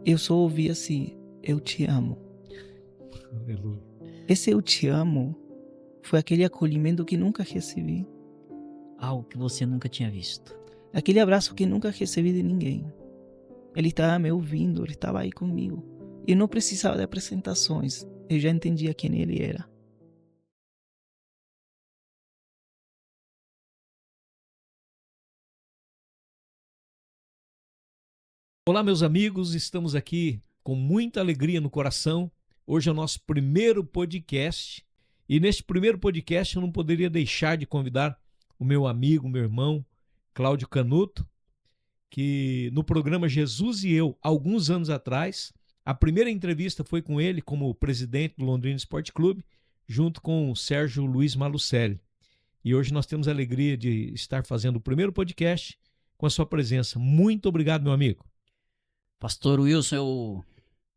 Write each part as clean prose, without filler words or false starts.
eu só ouvi assim: eu te amo. Aleluia. Esse eu te amo foi aquele acolhimento que nunca recebi. Algo que você nunca tinha visto. Aquele abraço que nunca recebi de ninguém. Ele estava me ouvindo, ele estava aí comigo. Eu não precisava de apresentações, eu já entendia quem ele era. Olá, meus amigos, estamos aqui com muita alegria no coração. Hoje é o nosso primeiro podcast e neste primeiro podcast eu não poderia deixar de convidar o meu amigo, meu irmão, Cláudio Canuto, que no programa Jesus e Eu, alguns anos atrás, a primeira entrevista foi com ele como presidente do Londrina Esporte Clube, junto com o Sérgio Luiz Malucelli. E hoje nós temos a alegria de estar fazendo o primeiro podcast com a sua presença. Muito obrigado, meu amigo. Pastor Wilson, eu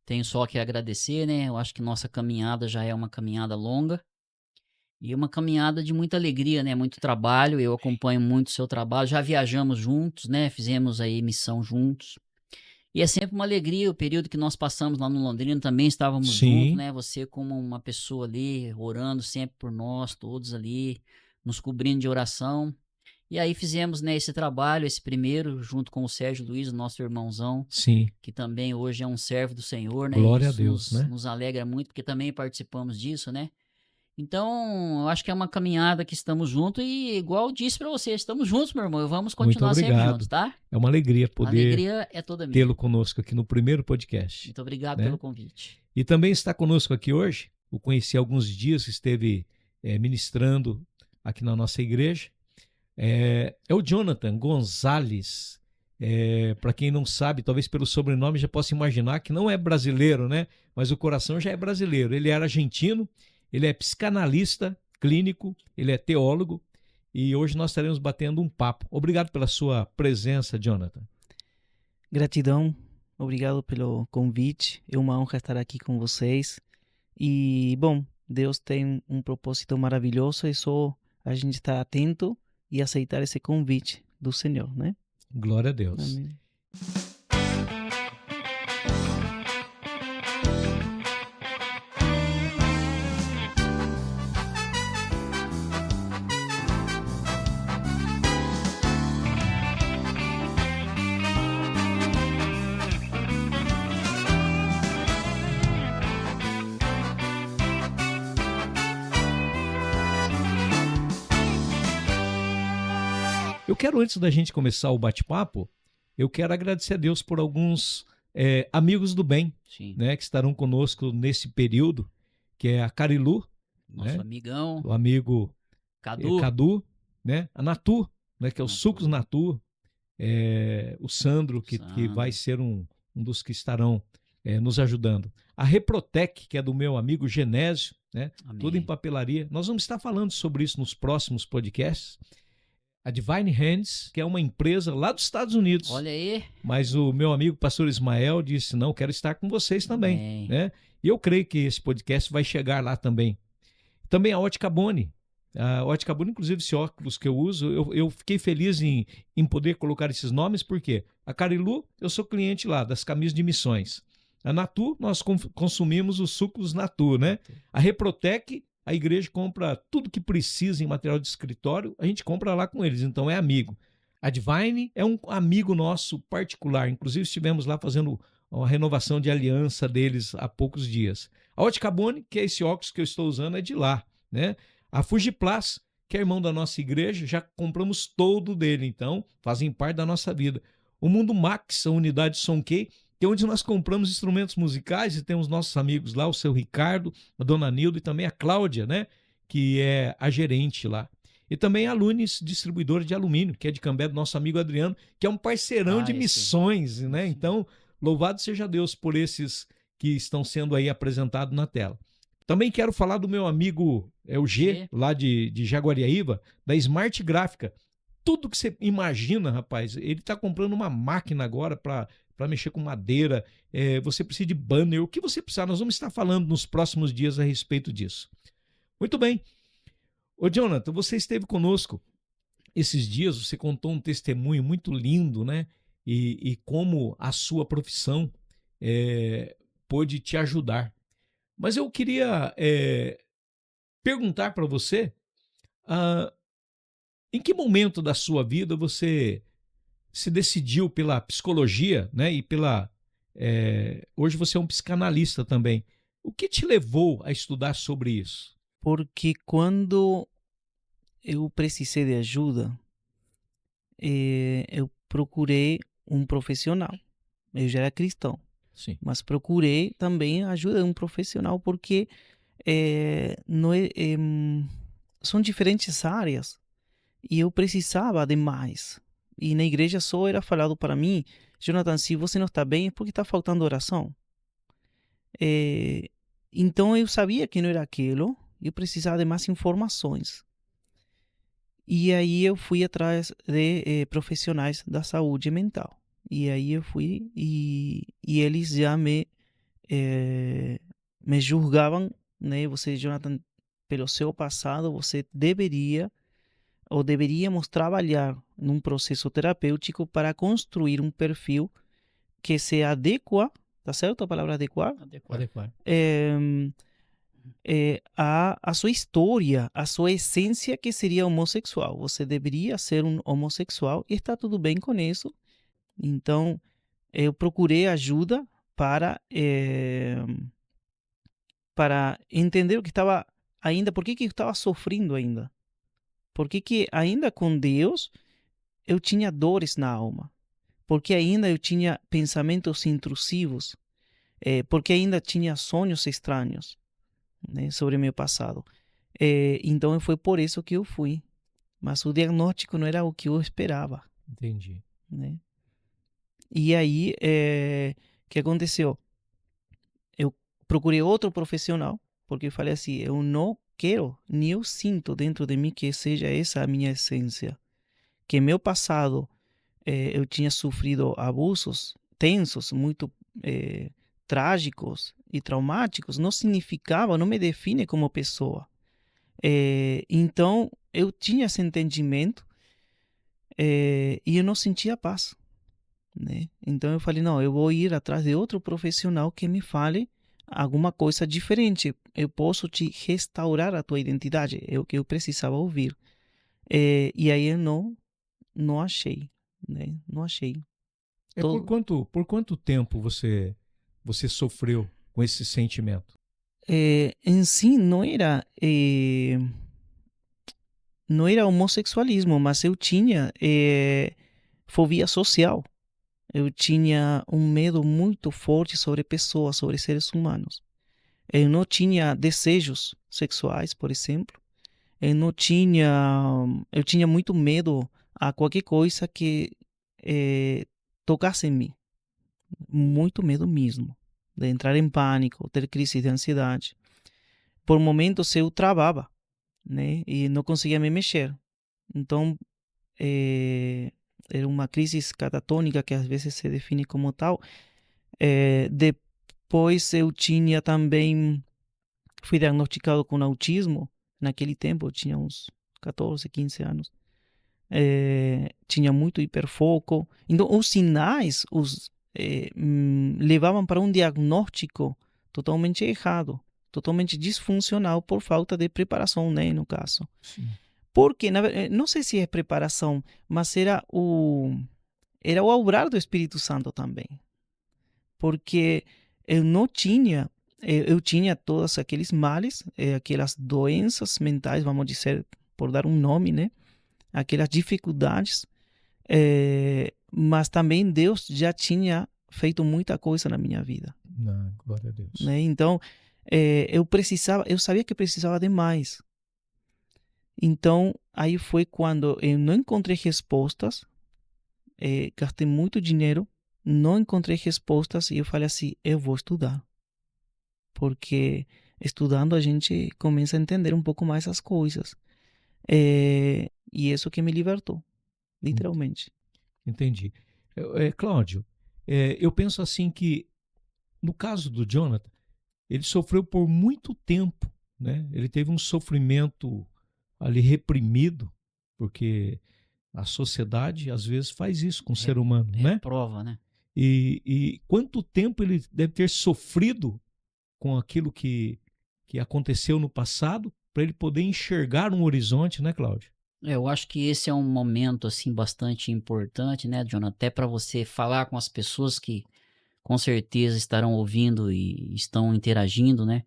tenho só que agradecer, né? Eu acho que nossa caminhada já é uma caminhada longa e uma caminhada de muita alegria, né? Muito trabalho, eu acompanho muito o seu trabalho, já viajamos juntos, né? Fizemos aí missão juntos. E é sempre uma alegria, o período que nós passamos lá no Londrina também estávamos juntos, né? Você como uma pessoa ali, orando sempre por nós, todos ali, nos cobrindo de oração. E aí fizemos, né, esse trabalho, esse primeiro, junto com o Sérgio Luiz, o nosso irmãozão, Sim. que também hoje é um servo do Senhor, né? Glória Isso a Deus, né? nos alegra muito, porque também participamos disso, né? Então, eu acho que é uma caminhada que estamos juntos e, igual eu disse para você, estamos juntos, meu irmão, e vamos continuar sempre juntos, tá? É uma alegria A poder alegria é toda minha. tê-lo conosco aqui no primeiro podcast. Muito obrigado, né? pelo convite. E também está conosco aqui hoje, o conheci há alguns dias, esteve ministrando aqui na nossa igreja, é o Jonathan Gonzalez. Para quem não sabe, talvez pelo sobrenome já possa imaginar que não é brasileiro, né? Mas o coração já é brasileiro. Ele era argentino, ele é psicanalista clínico, ele é teólogo e hoje nós estaremos batendo um papo. Obrigado pela sua presença, Jonathan. Gratidão, obrigado pelo convite, é uma honra estar aqui com vocês. E, bom, Deus tem um propósito maravilhoso, é só a gente estar atento e aceitar esse convite do Senhor, né? Glória a Deus. Amém. Eu quero, antes da gente começar o bate-papo, eu quero agradecer a Deus por alguns amigos do bem, Sim. né, que estarão conosco nesse período, que é a Carilu, Nosso né, amigão, o amigo Cadu, né, a Natu, né, que é o Natu. Sucos Natu, o Sandro, que vai ser um dos que estarão nos ajudando. A Reprotec, que é do meu amigo Genésio, né, tudo em papelaria. Nós vamos estar falando sobre isso nos próximos podcasts. A Divine Hands, que é uma empresa lá dos Estados Unidos. Olha aí. Mas o meu amigo pastor Ismael disse, não, quero estar com vocês também. Né? E eu creio que esse podcast vai chegar lá também. Também a Ótica Boni. A Ótica Boni, inclusive, esse óculos que eu uso, eu fiquei feliz em poder colocar esses nomes, porque a Carilu, eu sou cliente lá, das camisas de missões. A Natu, nós consumimos os sucos Natu, né? A Reprotec, a igreja compra tudo que precisa em material de escritório, a gente compra lá com eles, então é amigo. A Divine é um amigo nosso particular, inclusive estivemos lá fazendo uma renovação de aliança deles há poucos dias. A Ótica Boni, que é esse óculos que eu estou usando, é de lá, né? A Fujiplas, que é irmão da nossa igreja, já compramos todo dele, então fazem parte da nossa vida. O Mundo Max, a unidade Sonkey, que é onde nós compramos instrumentos musicais e temos nossos amigos lá, o seu Ricardo, a dona Nilda e também a Cláudia, né, que é a gerente lá. E também a Lunes, distribuidora de alumínio, que é de Cambé, do nosso amigo Adriano, que é um parceirão de missões, né? Então, louvado seja Deus por esses que estão sendo aí apresentados na tela. Também quero falar do meu amigo o G, lá de Jaguariaíva, da Smart Gráfica. Tudo que você imagina, rapaz, ele está comprando uma máquina agora para mexer com madeira, você precisa de banner, o que você precisar, nós vamos estar falando nos próximos dias a respeito disso. Muito bem. Ô Jonathan, você esteve conosco esses dias, você contou um testemunho muito lindo, né? E como a sua profissão pôde te ajudar. Mas eu queria perguntar para você, em que momento da sua vida você se decidiu pela psicologia, né? E hoje você é um psicanalista também. O que te levou a estudar sobre isso? Porque quando eu precisei de ajuda, eu procurei um profissional. Eu já era cristão, Sim. mas procurei também a ajuda de um profissional porque são diferentes áreas e eu precisava de mais. E na igreja só era falado para mim, Jonathan, se você não está bem é porque está faltando oração. Então eu sabia que não era aquilo, eu precisava de mais informações. E aí eu fui atrás de profissionais da saúde mental. E aí eu fui e eles já me julgavam, né? Você, Jonathan, pelo seu passado, você deveria ou deveríamos trabalhar num processo terapêutico para construir um perfil que se adequa, tá certo a palavra adequar? Adequar. A sua história, a sua essência que seria homossexual. Você deveria ser um homossexual e está tudo bem com isso. Então, eu procurei ajuda para entender o que estava ainda, por que eu estava sofrendo ainda. Por que ainda com Deus eu tinha dores na alma. Porque ainda eu tinha pensamentos intrusivos. Porque ainda tinha sonhos estranhos, né, sobre meu passado. Então foi por isso que eu fui. Mas o diagnóstico não era o que eu esperava. Entendi. Né? E aí, o que aconteceu? Eu procurei outro profissional, porque eu falei assim, eu não quero, nem eu sinto dentro de mim que seja essa a minha essência. Que meu passado, eu tinha sofrido abusos tensos, muito trágicos e traumáticos, não significava, não me define como pessoa. Então, eu tinha esse entendimento e eu não sentia paz. Né? Então, eu falei, não, eu vou ir atrás de outro profissional que me fale alguma coisa diferente. Eu posso te restaurar a tua identidade. É o que eu precisava ouvir. E aí eu não achei. Né? Não achei. Por quanto tempo você sofreu com esse sentimento? Em si não era homossexualismo, mas eu tinha fobia social. Eu tinha um medo muito forte sobre pessoas, sobre seres humanos. Eu não tinha desejos sexuais, por exemplo. Eu tinha muito medo a qualquer coisa que tocasse em mim. Muito medo mesmo. De entrar em pânico, ter crise de ansiedade. Por momentos eu travava, né? E não conseguia me mexer. Então, era uma crise catatônica que às vezes se define como tal. Depois eu tinha também, fui diagnosticado com autismo. Naquele tempo eu tinha uns 14, 15 anos. Tinha muito hiperfoco. Então, os sinais levavam para um diagnóstico totalmente errado, totalmente disfuncional por falta de preparação, né, no caso. Sim. Porque, não sei se é preparação, mas era o obrar do Espírito Santo também. Porque eu tinha todos aqueles males, aquelas doenças mentais, vamos dizer, por dar um nome, né? Aquelas dificuldades, mas também Deus já tinha feito muita coisa na minha vida. Glória a Deus. Né? Então, eu sabia que precisava de mais. Então, aí foi quando eu não encontrei respostas, gastei muito dinheiro, não encontrei respostas e eu falei assim, eu vou estudar. Porque estudando a gente começa a entender um pouco mais as coisas. E isso que me libertou, literalmente. Entendi. Cláudio, eu penso assim que, no caso do Jonathan, ele sofreu por muito tempo, né? Ele teve um sofrimento ali reprimido, porque a sociedade às vezes faz isso com o ser humano, né? Prova, né? E quanto tempo ele deve ter sofrido com aquilo que aconteceu no passado para ele poder enxergar um horizonte, né, Cláudio? Eu acho que esse é um momento, assim, bastante importante, né, Jonathan, até para você falar com as pessoas que com certeza estarão ouvindo e estão interagindo, né.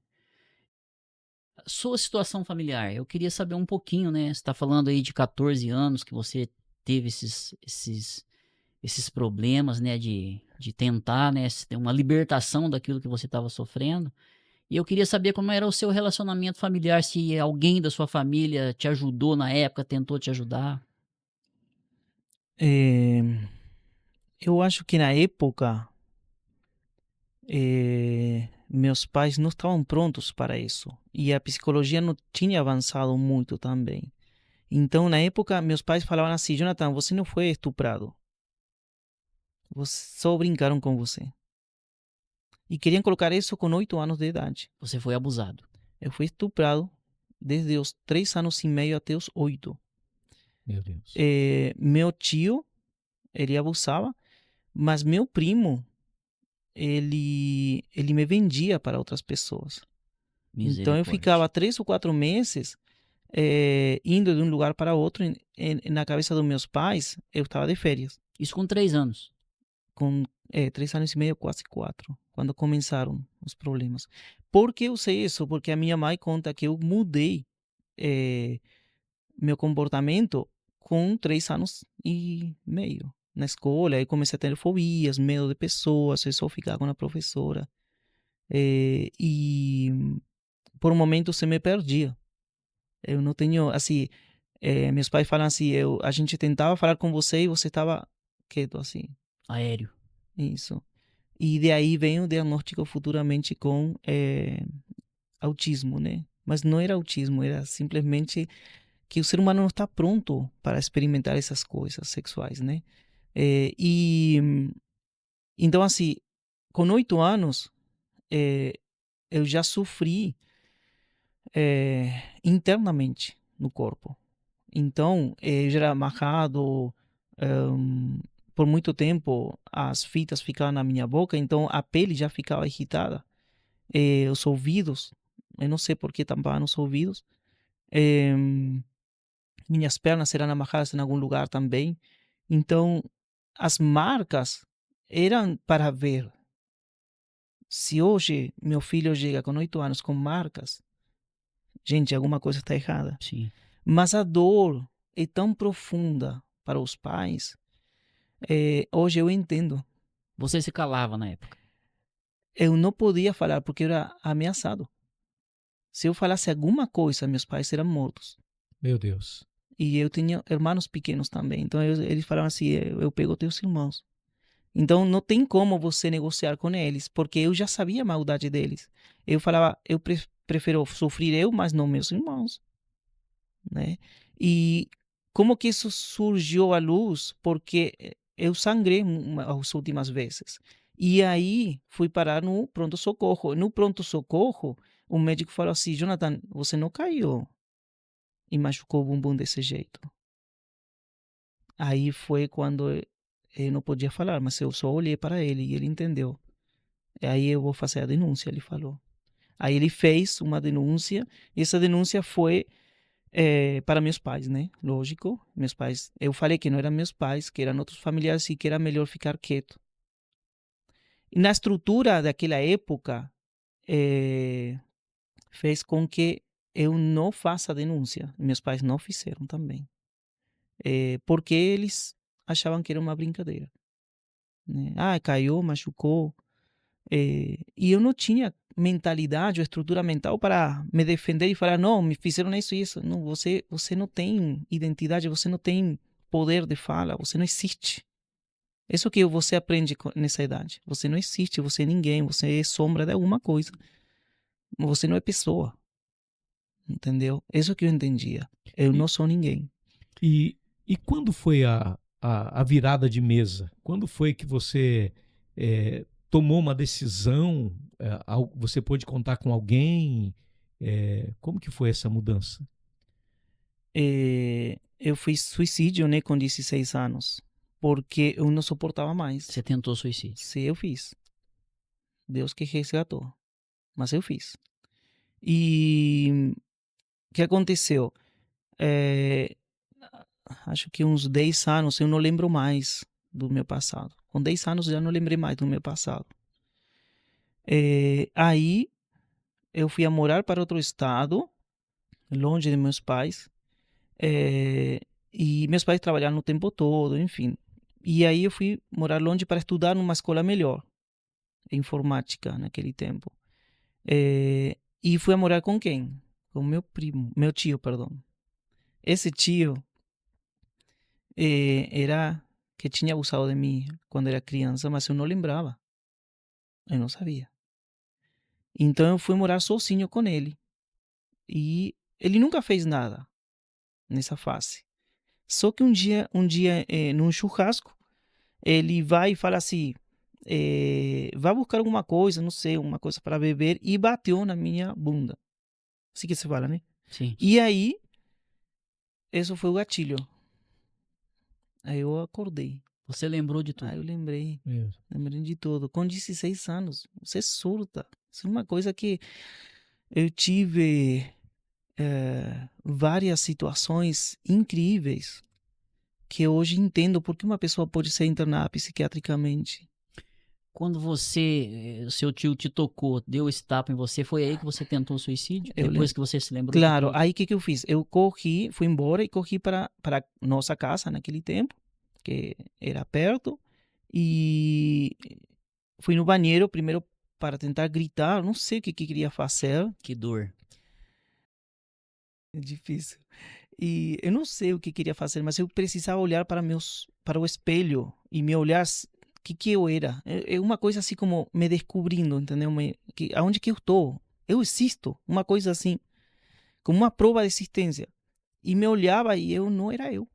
Sua situação familiar, eu queria saber um pouquinho, né, você está falando aí de 14 anos que você teve esses problemas, né, de tentar, né, ter uma libertação daquilo que você estava sofrendo. E eu queria saber como era o seu relacionamento familiar, se alguém da sua família te ajudou na época, tentou te ajudar. Eh, eu acho que na época, meus pais não estavam prontos para isso. E a psicologia não tinha avançado muito também. Então, na época, meus pais falavam assim: Jonathan, você não foi estuprado. Só brincaram com você. E queriam colocar isso com 8 anos de idade. Você foi abusado. Eu fui estuprado desde os 3 anos e meio até os 8. Meu Deus. Meu tio, ele abusava, mas meu primo, ele me vendia para outras pessoas. Então eu ficava Misericórdia. 3 ou 4 meses indo de um lugar para outro. Na cabeça dos meus pais, eu estava de férias. Isso com 3 anos. Com 3 anos e meio, quase 4, quando começaram os problemas. Por que eu sei isso? Porque a minha mãe conta que eu mudei meu comportamento com 3 anos e meio na escola. Aí comecei a ter fobias, medo de pessoas, eu só ficava com a professora. E por um momento se me perdia. Eu não tenho, assim, meus pais falam assim, a gente tentava falar com você e você estava quieto, assim. Aéreo. Isso. E de aí vem o diagnóstico futuramente com autismo, né? Mas não era autismo, era simplesmente que o ser humano não está pronto para experimentar essas coisas sexuais, né? E então, assim, com 8 anos, eu já sofri internamente no corpo. Então, eu já era amarrado por muito tempo, as fitas ficavam na minha boca, então a pele já ficava irritada. Os ouvidos, eu não sei por que tampavam os ouvidos. Eh, minhas pernas eram amarradas em algum lugar também. Então, as marcas eram para ver. Se hoje meu filho chega com 8 anos com marcas, gente, alguma coisa está errada. Sim. Mas a dor é tão profunda para os pais. Hoje eu entendo. Você se calava na época. Eu não podia falar porque eu era ameaçado. Se eu falasse alguma coisa, meus pais eram mortos. Meu Deus. E eu tinha irmãos pequenos também. Então eles falavam assim: eu pego teus irmãos. Então não tem como você negociar com eles, porque eu já sabia a maldade deles. Eu falava: eu prefiro sofrer eu, mas não meus irmãos, né? E como que isso surgiu à luz? Porque eu sangrei as últimas vezes. E aí fui parar no pronto-socorro. No pronto-socorro, o médico falou assim: Jonathan, você não caiu e machucou o bumbum desse jeito. Aí foi quando eu não podia falar, mas eu só olhei para ele e ele entendeu. Aí eu vou fazer a denúncia, ele falou. Aí ele fez uma denúncia e essa denúncia foi para meus pais, né? Lógico, meus pais. Eu falei que não eram meus pais, que eram outros familiares e que era melhor ficar quieto. E na estrutura daquela época, fez com que eu não faça a denúncia. Meus pais não fizeram também. Porque eles achavam que era uma brincadeira, né? Ah, caiu, machucou. E eu não tinha mentalidade ou estrutura mental para me defender e falar: não, me fizeram isso e isso. Não, você não tem identidade, você não tem poder de fala, você não existe. Isso que você aprende nessa idade. Você não existe, você é ninguém, você é sombra de alguma coisa. Você não é pessoa. Entendeu? Isso que eu entendia. Eu E, não sou ninguém. e quando foi a virada de mesa? Quando foi que você tomou uma decisão? Você pôde contar com alguém? Como que foi essa mudança? Eu fiz suicídio, né, com 16 anos. porque eu não suportava mais. Você tentou suicídio. Se eu fiz. Deus que resgatou. Mas eu fiz. E o que aconteceu? Acho que uns 10 anos eu não lembro mais do meu passado. Com 10 anos já não lembrei mais do meu passado. Aí eu fui a morar para outro estado, longe de meus pais. E meus pais trabalharam o tempo todo, enfim. E aí eu fui morar longe para estudar numa escola melhor, informática naquele tempo. E fui a morar com quem? Com meu tio, perdão. Esse tio era que tinha abusado de mim quando era criança, mas eu não lembrava. Eu não sabia. Então eu fui morar sozinho com ele. E ele nunca fez nada nessa fase. Só que um dia num churrasco, ele vai e fala assim, vai buscar alguma coisa, não sei, uma coisa para beber, e bateu na minha bunda. Assim que se fala, né? Sim. E aí, isso foi o gatilho. Aí eu acordei. Você lembrou de tudo? Aí eu lembrei. Isso. Lembrei de tudo. Com 16 anos, você surta. Isso é uma coisa que eu tive várias situações incríveis que hoje entendo porque uma pessoa pode ser internada psiquiatricamente. Quando o seu tio te tocou, deu esse tapa em você, foi aí que você tentou suicídio? Depois que você se lembrou? Claro, aí o que eu fiz? Eu corri, fui embora e corri para nossa casa naquele tempo, que era perto, e fui no banheiro primeiro para tentar gritar, não sei o que queria fazer. Que dor. É difícil. E eu não sei o que queria fazer, mas eu precisava olhar para o espelho e me olhar que eu era. É uma coisa assim como me descobrindo, entendeu? Aonde que eu estou? Eu existo. Uma coisa assim, como uma prova de existência. E me olhava e eu não era eu.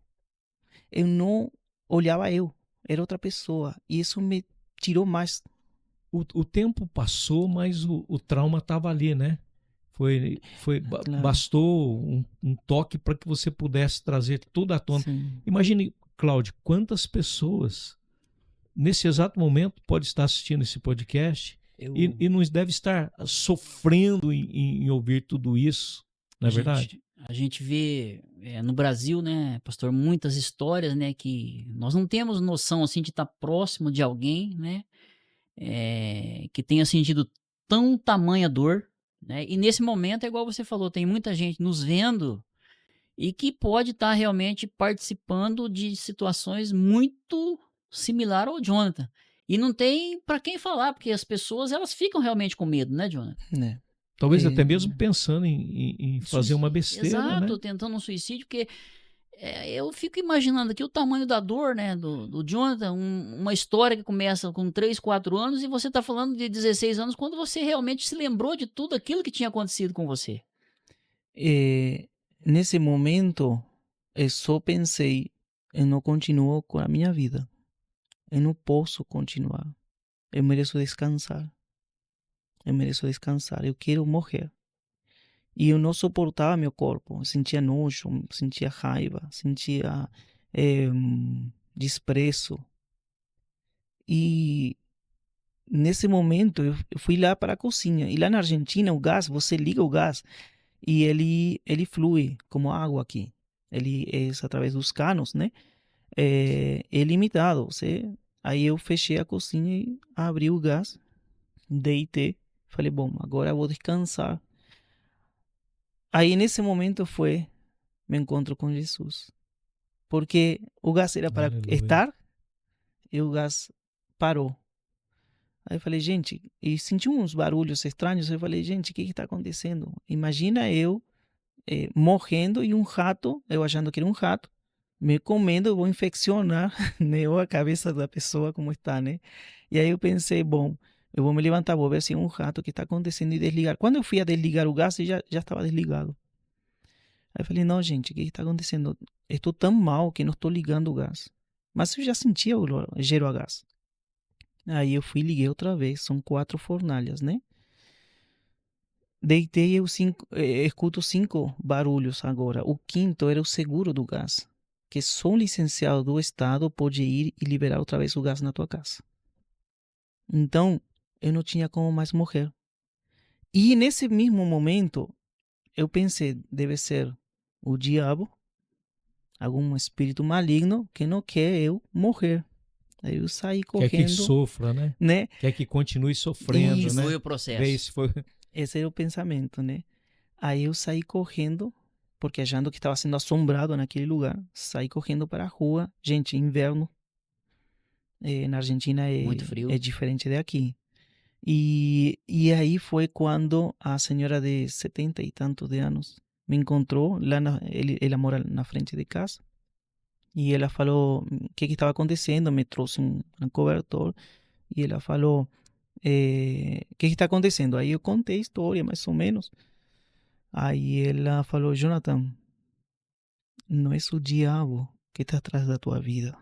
Eu não olhava eu. Era outra pessoa. E isso me tirou mais. O tempo passou, mas o trauma estava ali, né? Claro. Bastou um toque para que você pudesse trazer tudo à tona. Sim. Imagine, Cláudio, quantas pessoas nesse exato momento pode estar assistindo esse podcast e não deve estar sofrendo em ouvir tudo isso, não é verdade? A gente vê no Brasil, né, pastor, muitas histórias, né, que nós não temos noção assim de estar próximo de alguém, né, que tenha sentido tão tamanha dor, né? E nesse momento é igual você falou, tem muita gente nos vendo e que pode estar realmente participando de situações muito similar ao Jonathan. E não tem para quem falar, porque as pessoas elas ficam realmente com medo, né, Jonathan? Né? Talvez até mesmo pensando em fazer uma besteira, Exato, né? tentando um suicídio, porque eu fico imaginando aqui o tamanho da dor, né, do Jonathan, uma história que começa com 3, 4 anos e você está falando de 16 anos quando você realmente se lembrou de tudo aquilo que tinha acontecido com você. Nesse momento, eu só pensei, eu não continuo com a minha vida. Eu não posso continuar. Eu mereço descansar. Eu mereço descansar. Eu quero morrer. E eu não suportava meu corpo. Eu sentia nojo, sentia raiva, sentia desprezo. E nesse momento eu fui lá para a cozinha. E lá na Argentina o gás, você liga o gás e ele flui como água aqui. Ele é através dos canos, né? É limitado. Aí eu fechei a cozinha e abri o gás, deitei. Falei, bom, agora eu vou descansar. Aí nesse momento foi meu encontro com Jesus. Porque o gás era para Aleluia. estar e o gás parou. Aí eu falei, gente, e senti uns barulhos estranhos. Eu falei, gente, o que está acontecendo? Imagina eu morrendo e um rato, eu achando que era um rato, me comendo, eu vou infeccionar, né, ou a cabeça da pessoa como está, né? E aí eu pensei, bom, eu vou me levantar, vou ver se é um rato que está acontecendo e desligar. Quando eu fui a desligar o gás, já estava desligado. Aí eu falei, não, gente, o que está acontecendo? Estou tão mal que não estou ligando o gás. Mas eu já sentia o cheiro a gás. Aí eu fui e liguei outra vez, são 4 fornalhas, né? Deitei, eu escuto 5 barulhos agora. O quinto era o seguro do gás. que só um licenciado do Estado pode ir e liberar outra vez o gás na tua casa. Então, eu não tinha como mais morrer. E nesse mesmo momento, eu pensei, deve ser o diabo, algum espírito maligno que não quer eu morrer. Aí eu saí Quer que correndo, sofra, né? Quer que continue sofrendo, Isso. né? Foi o processo. Esse foi... Esse era o pensamento, né? Aí eu saí correndo, porque achando que estava sendo assombrado naquele lugar. Saí correndo para a rua. Gente, inverno na Argentina Muito frio. é diferente daqui. E aí foi quando a senhora de 70 e tantos de anos me encontrou. Ela mora na frente de casa. E ela falou o que estava acontecendo. Me trouxe um cobertor. E ela falou, o que está acontecendo? Aí eu contei a história, mais ou menos. Aí ela falou, Jonathan, não é o diabo que está atrás da tua vida.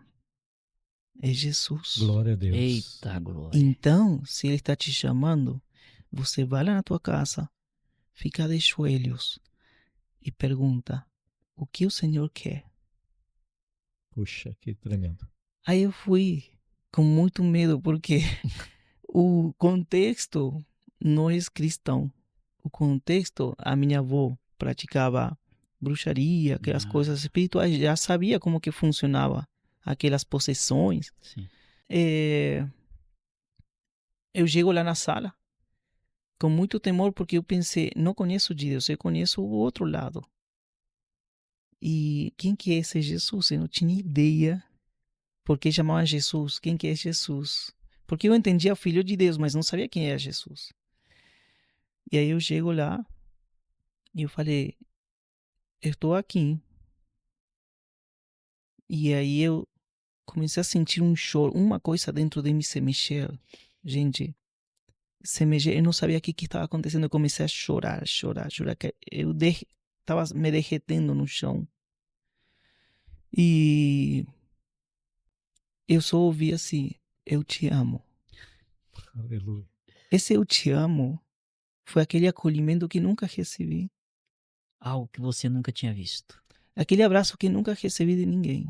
É Jesus. Glória a Deus. Eita, glória. Então, se ele está te chamando, você vai lá na tua casa, fica de joelhos e pergunta, o que o Senhor quer? Puxa, que tremendo. Aí eu fui com muito medo, porque o contexto não é cristão. O contexto, a minha avó praticava bruxaria, aquelas coisas espirituais, já sabia como que funcionava aquelas possessões. Sim. Eu chego lá na sala com muito temor, porque eu pensei, não conheço de Deus, eu conheço o outro lado. E quem que é esse Jesus? Eu não tinha ideia porque chamavam Jesus. Quem que é Jesus? Porque eu entendia o Filho de Deus, mas não sabia quem era Jesus. E aí eu chego lá e eu falei, eu estou aqui. E aí eu comecei a sentir um choro, uma coisa dentro de mim se mexer. Gente, se mexer, eu não sabia o que estava acontecendo. Eu comecei a chorar. Eu estava me derretendo no chão. E eu só ouvi assim, eu te amo. Aleluia. Esse eu te amo foi aquele acolhimento que nunca recebi. Algo que você nunca tinha visto. Aquele abraço que nunca recebi de ninguém.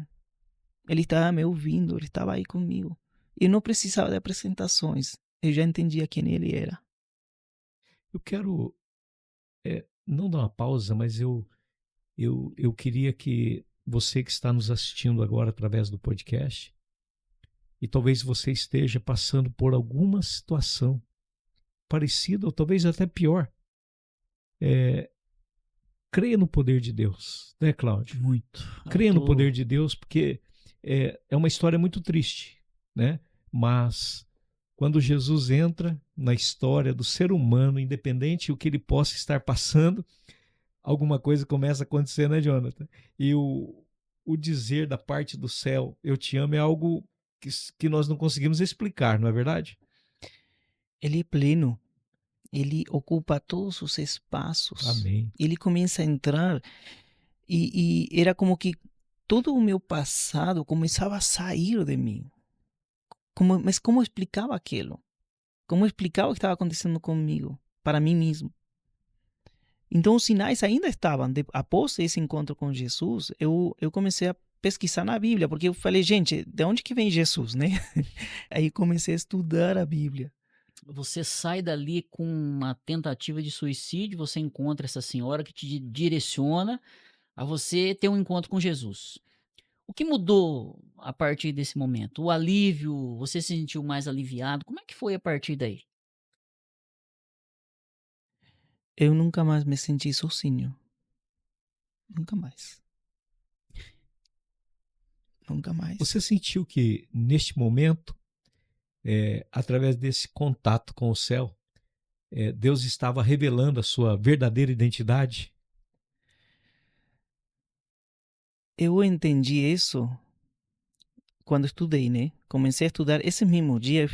Ele estava me ouvindo, ele estava aí comigo. Eu não precisava de apresentações. Eu já entendia quem ele era. Eu quero não dar uma pausa, mas eu queria que você que está nos assistindo agora através do podcast, e talvez você esteja passando por alguma situação parecida ou talvez até pior, creia no poder de Deus, né, Cláudio? Muito. Creia no poder de Deus, porque é uma história muito triste, né? Mas quando Jesus entra na história do ser humano, independente do que ele possa estar passando, alguma coisa começa a acontecer, né, Jonathan? E o dizer da parte do céu, eu te amo, é algo que nós não conseguimos explicar, não é verdade? Ele é pleno. Ele ocupa todos os espaços. Amém. Ele começa a entrar e era como que todo o meu passado começava a sair de mim. Mas como explicava aquilo? Como explicava o que estava acontecendo comigo, para mim mesmo? Então os sinais ainda estavam. Após esse encontro com Jesus, eu comecei a pesquisar na Bíblia, porque eu falei, gente, de onde que vem Jesus, né? Aí comecei a estudar a Bíblia. Você sai dali com uma tentativa de suicídio, você encontra essa senhora que te direciona a você ter um encontro com Jesus. O que mudou a partir desse momento? O alívio, você se sentiu mais aliviado? Como é que foi a partir daí? Eu nunca mais me senti sozinho. Nunca mais. Nunca mais. Você sentiu que neste momento, através desse contato com o céu, Deus estava revelando a sua verdadeira identidade? Eu entendi isso quando estudei, né? Comecei a estudar. Esse mesmo dia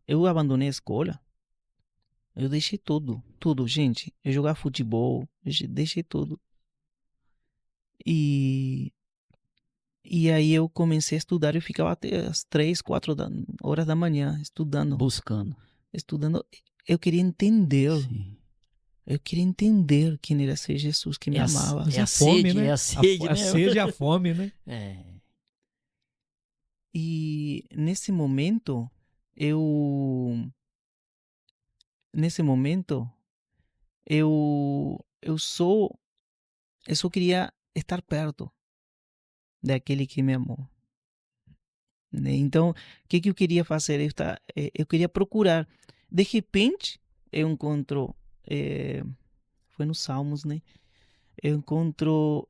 eu abandonei a escola. Eu deixei tudo, gente. Eu jogava futebol, deixei tudo. E aí eu comecei a estudar. Eu ficava até as 3, 4 horas da manhã estudando. Buscando. Eu queria entender. Sim. Eu queria entender quem era esse Jesus que me amava. Mas É a fome, sede, né? é a sede, A né? sede e a fome, né? E nesse momento, eu eu só queria estar perto daquele que me amou, né? Então, o que eu queria fazer? Eu queria procurar. De repente, eu encontro, foi nos Salmos, né? Eu encontro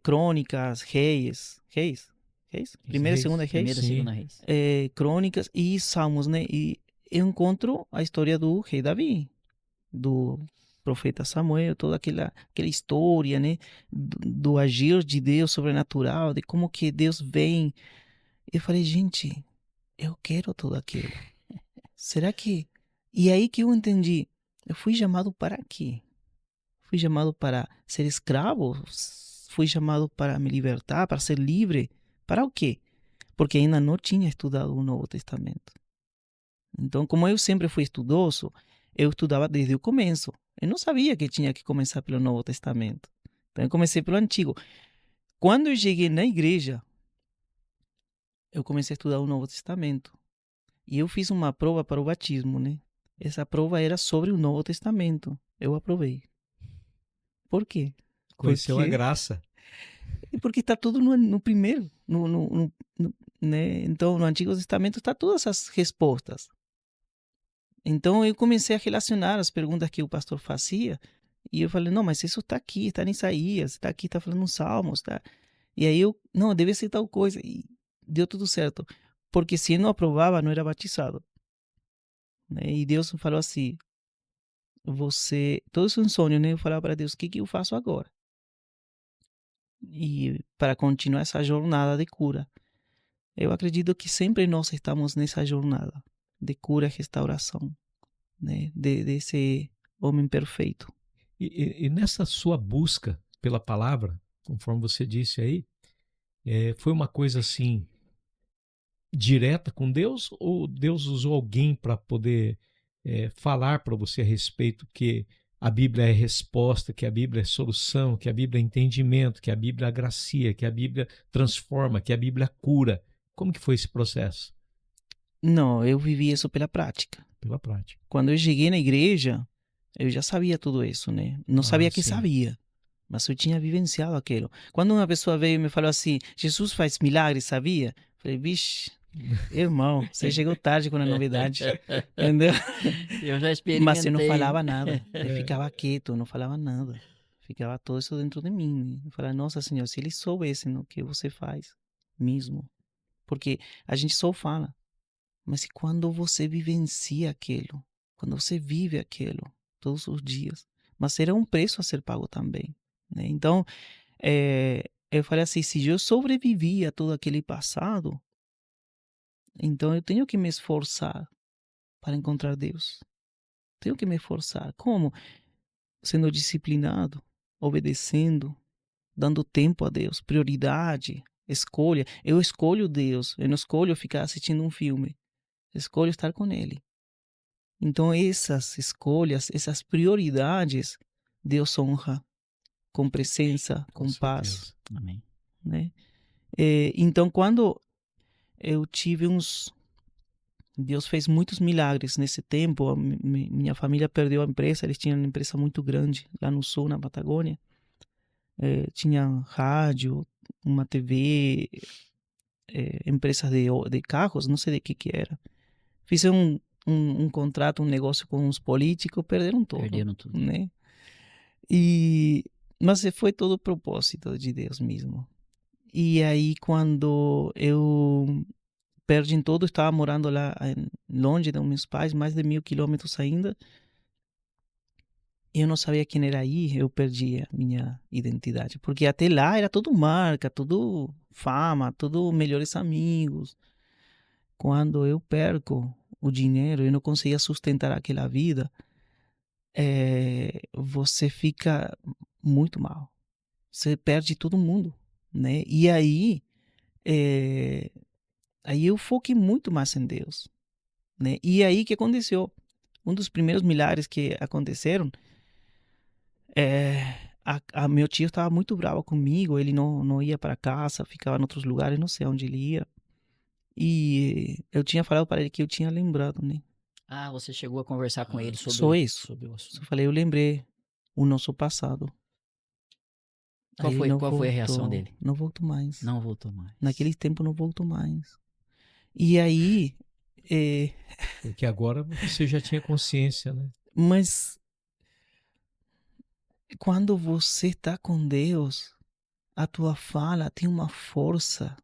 Crônicas, Reis, primeira e Reis. segunda Reis, Primeira e Sim. segunda Reis. Crônicas e Salmos, né? E eu encontro a história do rei Davi, do profeta Samuel, toda aquela história, né? Do agir de Deus sobrenatural, de como que Deus vem. Eu falei, gente, eu quero tudo aquilo. Será que... E aí que eu entendi, eu fui chamado para quê? Fui chamado para ser escravo? Fui chamado para me libertar, para ser livre? Para o quê? Porque ainda não tinha estudado o Novo Testamento. Então, como eu sempre fui estudoso, eu estudava desde o começo. Eu não sabia que tinha que começar pelo Novo Testamento. Então, eu comecei pelo Antigo. Quando eu cheguei na igreja, eu comecei a estudar o Novo Testamento. E eu fiz uma prova para o batismo, né? Essa prova era sobre o Novo Testamento. Eu aprovei. Por quê? Conheceu a graça. Porque está tudo no primeiro. Né? Então, no Antigo Testamento está todas as respostas. Então, eu comecei a relacionar as perguntas que o pastor fazia. E eu falei, não, mas isso está aqui, está em Isaías, está aqui, está falando nos Salmos. Tá? E aí eu, não, deve ser tal coisa. E deu tudo certo. Porque se eu não aprovava, não era batizado. Né? E Deus falou assim, todo isso é um sonho, né? Eu falava para Deus, o que eu faço agora? E para continuar essa jornada de cura. Eu acredito que sempre nós estamos nessa jornada de cura e restauração, né? Desse homem perfeito. E nessa sua busca pela palavra, conforme você disse aí, foi uma coisa assim direta com Deus, ou Deus usou alguém para poder falar para você a respeito que a Bíblia é resposta, que a Bíblia é solução, que a Bíblia é entendimento, que a Bíblia agracia, que a Bíblia transforma, que a Bíblia cura? Como que foi esse processo? Não, eu vivi isso pela prática. Pela prática. Quando eu cheguei na igreja, eu já sabia tudo isso, né? Não sabia que sim. sabia, mas eu tinha vivenciado aquilo. Quando uma pessoa veio e me falou assim, Jesus faz milagres, sabia? Eu falei, vixe, irmão, você chegou tarde com a novidade, entendeu? Eu já experimentei. Mas eu não falava nada, eu ficava quieto, não falava nada. Ficava todo isso dentro de mim. Eu falava, nossa Senhor, se eles soubessem o que você faz mesmo. Porque a gente só fala, mas quando você vivencia aquilo, quando você vive aquilo todos os dias, mas era um preço a ser pago também, né? Então, eu falei assim, se eu sobrevivi a todo aquele passado, então eu tenho que me esforçar para encontrar Deus. Tenho que me esforçar. Como? Sendo disciplinado, obedecendo, dando tempo a Deus, prioridade, escolha. Eu escolho Deus, eu não escolho ficar assistindo um filme. Eu escolho estar com Ele. Então essas escolhas, essas prioridades, Deus honra com presença, com paz. Amém. Né? Então quando eu tive Deus fez muitos milagres nesse tempo. Minha família perdeu a empresa, eles tinham uma empresa muito grande lá no sul, na Patagônia. Tinha rádio, uma TV, empresas de carros, não sei de que era. Fizeram um contrato, um negócio com os políticos, perderam tudo. Né? Mas foi todo o propósito de Deus mesmo. E aí quando eu perdi todo, estava morando lá longe dos meus pais, mais de 1.000 quilômetros ainda. Eu não sabia quem era aí, eu perdi a minha identidade. Porque até lá era tudo marca, tudo fama, tudo melhores amigos. Quando eu perco o dinheiro, eu não conseguia sustentar aquela vida, você fica muito mal. Você perde todo mundo, né? E aí eu foquei muito mais em Deus, né? E aí o que aconteceu? Um dos primeiros milagres que aconteceram Meu tio estava muito bravo comigo, ele não ia para casa, ficava em outros lugares, não sei onde ele ia. E eu tinha falado para ele que eu tinha lembrado, né? Ah, você chegou a conversar com ele Só sobre, isso. sobre o Só assunto. falei, eu lembrei o nosso passado. Aí ele não Qual foi a reação voltou, dele? não voltou mais. Não voltou mais. Naquele tempo não voltou mais. E aí, Porque agora você já tinha consciência, né? mas quando você está com Deus, a tua fala tem uma força,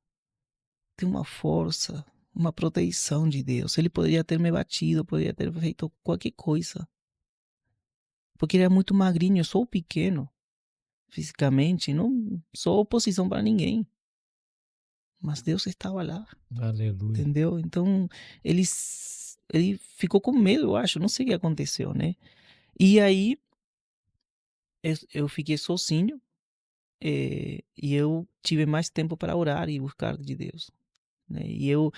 uma proteção de Deus. Ele poderia ter me batido, poderia ter feito qualquer coisa. Porque ele é muito magrinho, eu sou pequeno fisicamente, não sou oposição para ninguém. Mas Deus estava lá, Aleluia. entendeu? Então, ele ficou com medo, eu acho, não sei o que aconteceu, né? E aí, eu fiquei sozinho, e eu tive mais tempo para orar e buscar de Deus, né? E eu,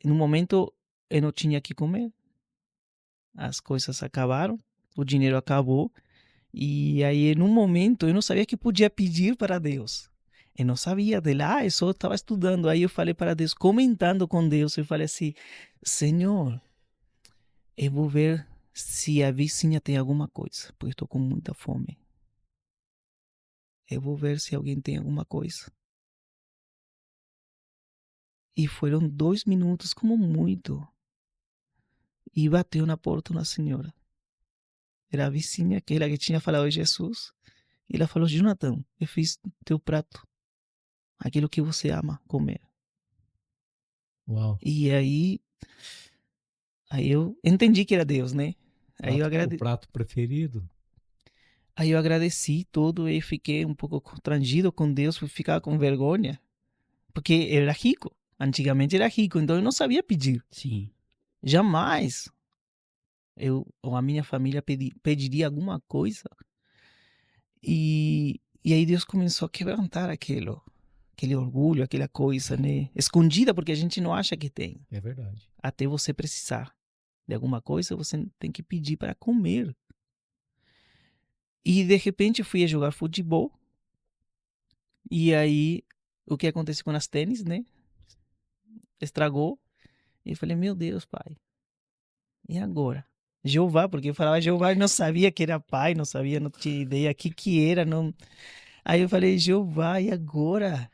no momento, eu não tinha que comer, as coisas acabaram, o dinheiro acabou, e aí, num momento, eu não sabia que podia pedir para Deus. Eu não sabia de lá, eu só estava estudando. Aí eu falei para Deus, comentando com Deus, eu falei assim, Senhor, eu vou ver se a vizinha tem alguma coisa, porque estou com muita fome. Eu vou ver se alguém tem alguma coisa. E foram 2 minutos como muito. E bateu na porta uma senhora. Era a vizinha, aquela que tinha falado de Jesus. E ela falou, Jonathan, eu fiz teu prato. Aquilo que você ama comer. Uau. E aí eu entendi que era Deus, né? O prato preferido? Aí eu agradeci tudo e fiquei um pouco constrangido com Deus, por ficar com vergonha. Porque ele era rico. Antigamente era rico, então eu não sabia pedir. Sim. Jamais eu ou a minha família pediria alguma coisa. E aí Deus começou a quebrantar aquele orgulho, aquela coisa, né? Escondida, porque a gente não acha que tem. É verdade. Até você precisar de alguma coisa, você tem que pedir para comer. E de repente eu fui a jogar futebol. E aí, o que aconteceu com as tênis, né? Estragou. E eu falei, meu Deus, pai. E agora? Jeová, porque eu falava Jeová e não sabia que era pai, não sabia, não tinha ideia o que era. Não... Aí eu falei, Jeová, e agora?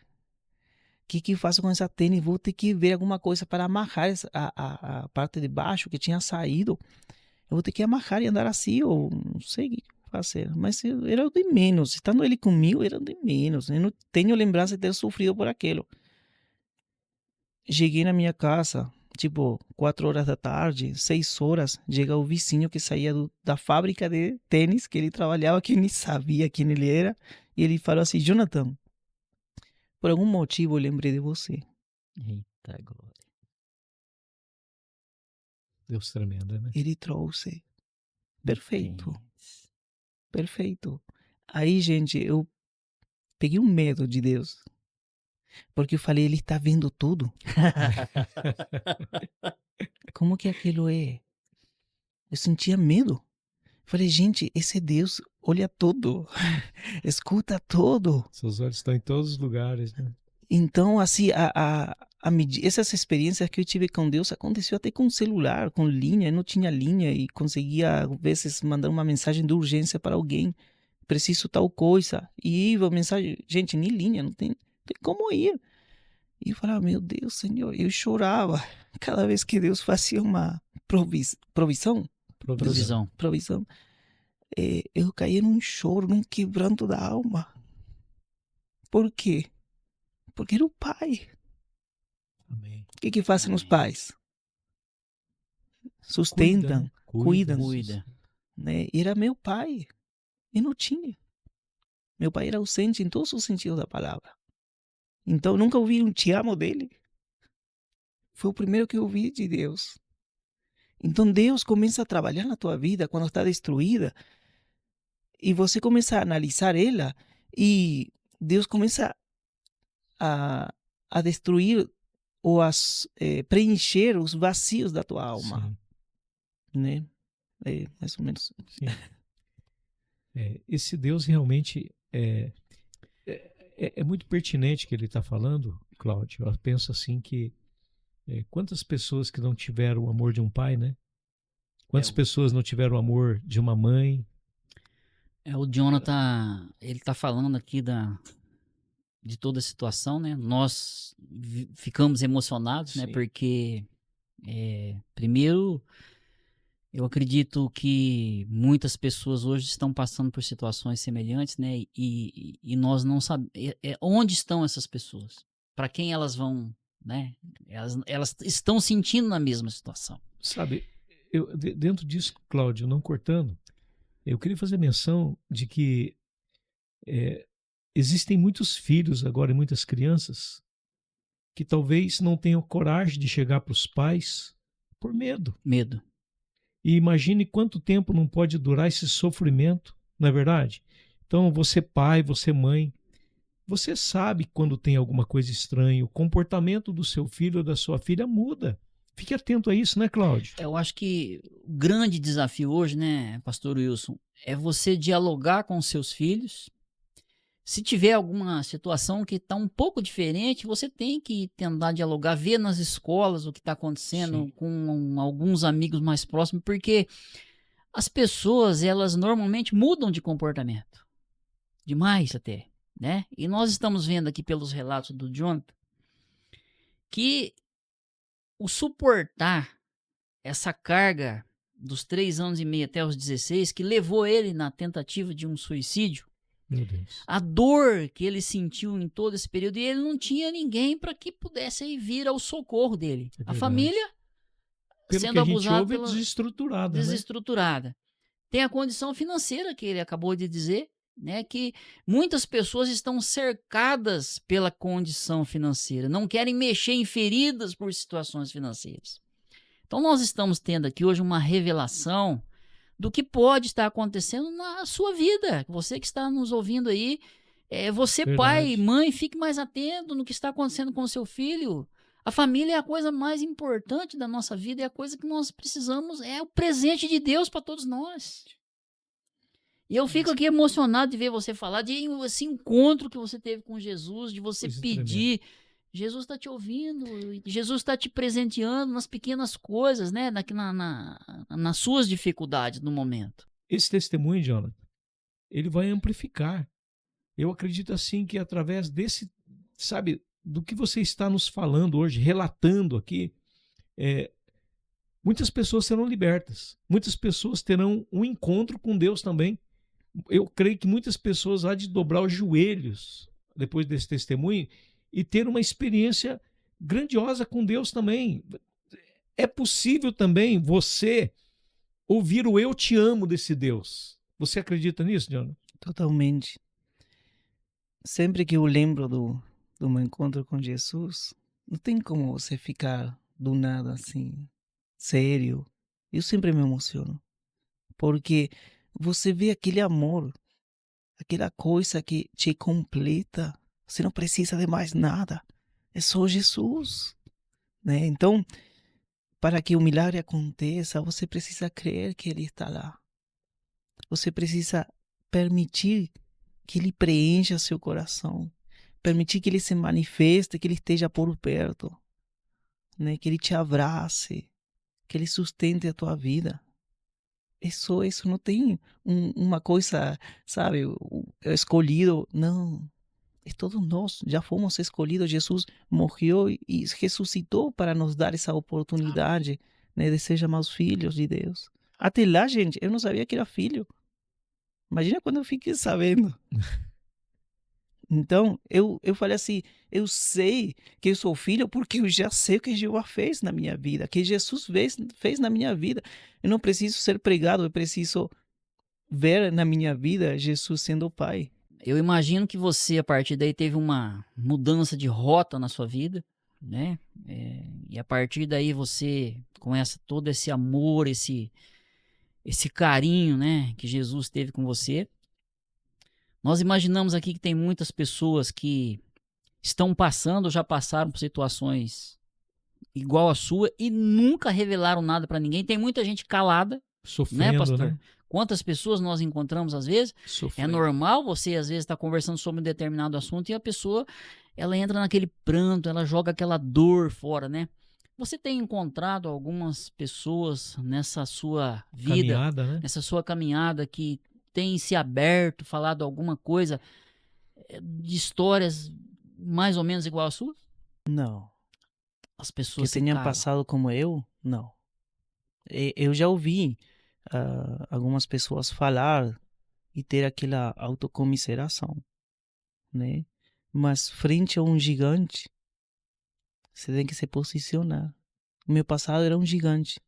O que eu faço com essa tênis? Vou ter que ver alguma coisa para amarrar a parte de baixo que tinha saído. Eu vou ter que amarrar e andar assim, ou não sei o que fazer. Mas era o de menos. Estando ele comigo, era o de menos. Eu não tenho lembrança de ter sofrido por aquilo. Cheguei na minha casa, tipo, 4 horas da tarde, 6 horas, chega o vizinho que saía da fábrica de tênis, que ele trabalhava, que nem sabia quem ele era, e ele falou assim, Jonathan, por algum motivo eu lembrei de você. Eita glória. Deus tremendo, né? Ele trouxe. Perfeito, Entende? perfeito. Aí, gente, eu peguei um medo de Deus, porque eu falei, ele está vendo tudo. Como que aquilo é? Eu sentia medo. Falei, gente, esse Deus olha tudo, escuta tudo. Seus olhos estão em todos os lugares, né? Então, assim, essas experiências que eu tive com Deus aconteceu até com celular, com linha. Eu não tinha linha e conseguia, às vezes, mandar uma mensagem de urgência para alguém. Preciso tal coisa. E a mensagem, gente, nem linha, não tem como ir. E eu falava, meu Deus, Senhor, eu chorava cada vez que Deus fazia uma provisão. Provisão. Eu caía num choro, num quebranto da alma. Por quê? Porque era o Pai. Amém. O que fazem os pais? Sustentam, cuidam. Cuida. Né? E era meu pai. Eu não tinha. Meu pai era ausente em todos os sentidos da palavra. Então nunca ouvi um te amo dele. Foi o primeiro que eu ouvi de Deus. Então Deus começa a trabalhar na tua vida quando está destruída. E você começa a analisar ela. E Deus começa a destruir ou a preencher os vazios da tua alma. Sim. Né? É mais ou menos. Sim. Esse Deus realmente é muito pertinente que ele está falando, Cláudio. Eu penso assim que quantas pessoas que não tiveram o amor de um pai, né? Quantas pessoas não tiveram o amor de uma mãe? O Jonathan, ele tá falando aqui de toda a situação, né? Nós ficamos emocionados, né? Sim. Porque, primeiro, eu acredito que muitas pessoas hoje estão passando por situações semelhantes, né? E nós não sabemos onde estão essas pessoas, para quem elas vão, né? Elas estão sentindo na mesma situação. Sabe, dentro disso, Cláudio, não cortando, eu queria fazer menção de que existem muitos filhos agora e muitas crianças que talvez não tenham coragem de chegar para os pais por medo. Medo. E imagine quanto tempo não pode durar esse sofrimento, não é verdade? Então, você pai, você mãe, você sabe quando tem alguma coisa estranha, o comportamento do seu filho ou da sua filha muda. Fique atento a isso, né, Cláudio? Eu acho que o grande desafio hoje, né, Pastor Wilson, é você dialogar com seus filhos. Se tiver alguma situação que está um pouco diferente, você tem que tentar dialogar, ver nas escolas o que está acontecendo. Sim. Com alguns amigos mais próximos, porque as pessoas, elas normalmente mudam de comportamento. Demais até, né? E nós estamos vendo aqui pelos relatos do Jonathan que o suportar essa carga dos 3 anos e meio até os 16, que levou ele na tentativa de um suicídio, meu Deus. A dor que ele sentiu em todo esse período, e ele não tinha ninguém para que pudesse vir ao socorro dele. A família pelo sendo que a gente abusada, ouve, desestruturada. Desestruturada. Né? Tem a condição financeira que ele acabou de dizer, né, que muitas pessoas estão cercadas pela condição financeira, não querem mexer em feridas por situações financeiras. Então nós estamos tendo aqui hoje uma revelação do que pode estar acontecendo na sua vida. Você que está nos ouvindo aí, você, verdade, pai, mãe, fique mais atento no que está acontecendo com o seu filho. A família é a coisa mais importante da nossa vida, é a coisa que nós precisamos, é o presente de Deus para todos nós. E eu fico aqui emocionado de ver você falar, de esse encontro que você teve com Jesus, de você pedir. Jesus está te ouvindo, Jesus está te presenteando nas pequenas coisas, né? Nas suas dificuldades no momento. Esse testemunho, Jonathan, ele vai amplificar. Eu acredito assim que através desse, sabe, do que você está nos falando hoje, relatando aqui, muitas pessoas serão libertas, muitas pessoas terão um encontro com Deus também. Eu creio que muitas pessoas há de dobrar os joelhos depois desse testemunho e ter uma experiência grandiosa com Deus também. É possível também você ouvir o eu te amo desse Deus. Você acredita nisso, Jonathan? Totalmente. Sempre que eu lembro do meu encontro com Jesus, não tem como você ficar do nada assim, sério. Eu sempre me emociono. Porque você vê aquele amor, aquela coisa que te completa. Você não precisa de mais nada. É só Jesus, né? Então, para que o milagre aconteça, você precisa crer que Ele está lá. Você precisa permitir que Ele preencha seu coração. Permitir que Ele se manifeste, que Ele esteja por perto. Né? Que Ele te abrace. Que Ele sustente a tua vida. É só isso, não tem uma coisa, sabe, escolhido. Não. E todos nós já fomos escolhidos. Jesus morreu e ressuscitou para nos dar essa oportunidade, né, de ser chamados filhos de Deus. Até lá, gente, eu não sabia que era filho. Imagina quando eu fiquei sabendo. Então, eu falei assim, eu sei que eu sou filho porque eu já sei o que Jeová fez na minha vida, que Jesus fez na minha vida. Eu não preciso ser pregado, eu preciso ver na minha vida Jesus sendo o Pai. Eu imagino que você, a partir daí, teve uma mudança de rota na sua vida, né? E a partir daí você, com todo esse amor, esse carinho, né, que Jesus teve com você, nós imaginamos aqui que tem muitas pessoas que estão passando, já passaram por situações igual a sua e nunca revelaram nada para ninguém. Tem muita gente calada, Sofrendo, pastor? né? Quantas pessoas nós encontramos às vezes? É Sofrendo. normal você às vezes estar conversando sobre um determinado assunto e a pessoa, ela entra naquele pranto, ela joga aquela dor fora, né? Você tem encontrado algumas pessoas nessa sua vida, Caminhada, né? nessa sua caminhada, que tem se aberto, falado alguma coisa de histórias mais ou menos igual à sua? Não. As Que pessoas se tenham calam. passado como eu, não. Eu já ouvi algumas pessoas falar e ter aquela autocomiseração, né? Mas frente a um gigante, você tem que se posicionar. O meu passado era um gigante.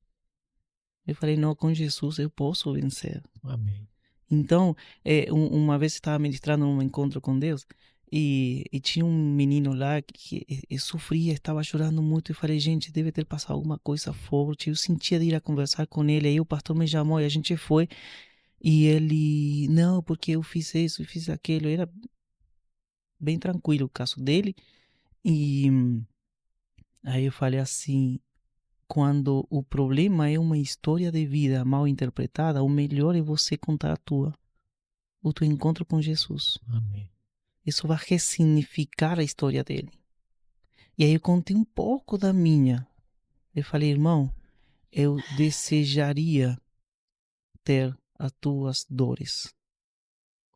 Eu falei, não, com Jesus eu posso vencer. Amém. Então, uma vez eu estava ministrando num encontro com Deus e tinha um menino lá que sofria, estava chorando muito. Eu falei, gente, deve ter passado alguma coisa forte. Eu sentia de ir a conversar com ele. Aí o pastor me chamou e a gente foi. E ele, não, porque eu fiz isso, eu fiz aquilo. Era bem tranquilo o caso dele. E aí eu falei assim, quando o problema é uma história de vida mal interpretada, o melhor é você contar a tua. O teu encontro com Jesus. Amém. Isso vai ressignificar a história dele. E aí eu contei um pouco da minha. Eu falei, irmão, eu desejaria ter as tuas dores,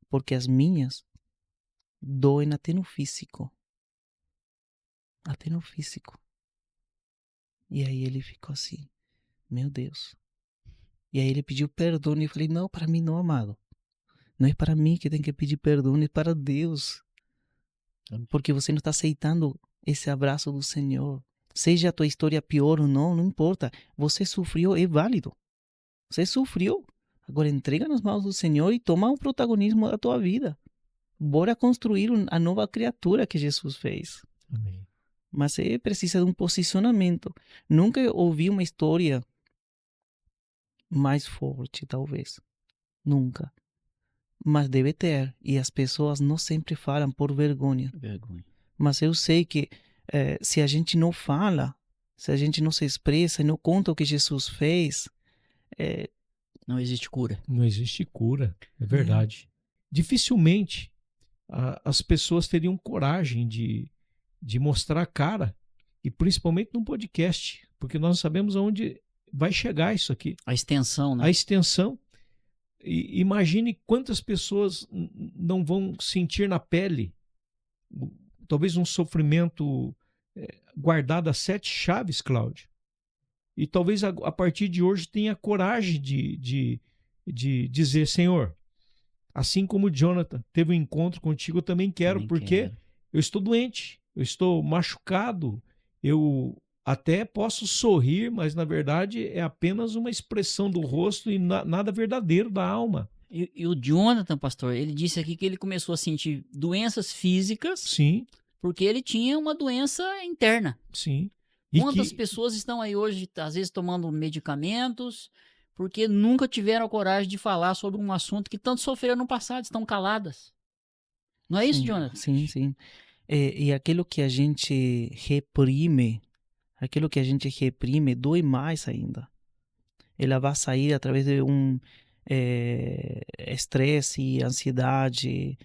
porque as minhas doem até no físico. Até no físico. E aí ele ficou assim, meu Deus. E aí ele pediu perdão e eu falei, não, para mim não, amado. Não é para mim que tem que pedir perdão, é para Deus. Porque você não está aceitando esse abraço do Senhor. Seja a tua história pior ou não, não importa. Você sofreu, é válido. Você sofreu. Agora entrega nas mãos do Senhor e toma o protagonismo da tua vida. Bora construir a nova criatura que Jesus fez. Amém. Mas você precisa de um posicionamento. Nunca ouvi uma história mais forte, talvez. Nunca. Mas deve ter. E as pessoas não sempre falam por vergonha. Vergonha. Mas eu sei que se a gente não fala, se a gente não se expressa e não conta o que Jesus fez, Não existe cura. Não existe cura, é verdade. Dificilmente as pessoas teriam coragem de mostrar a cara, e principalmente num podcast, porque nós sabemos aonde vai chegar isso aqui. A extensão, né? A extensão. E imagine quantas pessoas não vão sentir na pele, talvez um sofrimento guardado a 7 chaves, Cláudio. E talvez a partir de hoje tenha coragem de dizer, Senhor, assim como o Jonathan teve um encontro contigo, eu também quero, porque eu estou doente, eu estou machucado, eu até posso sorrir, mas na verdade é apenas uma expressão do rosto e nada verdadeiro da alma. E o Jonathan, pastor, ele disse aqui que ele começou a sentir doenças físicas. Sim. Porque ele tinha uma doença interna. Sim. Quantas pessoas estão aí hoje, às vezes, tomando medicamentos, porque nunca tiveram a coragem de falar sobre um assunto que tanto sofreram no passado, estão caladas. Não é isso, Jonathan? Sim, sim. E aquilo que a gente reprime, dói mais ainda. Ela vai sair através de um estresse, ansiedade,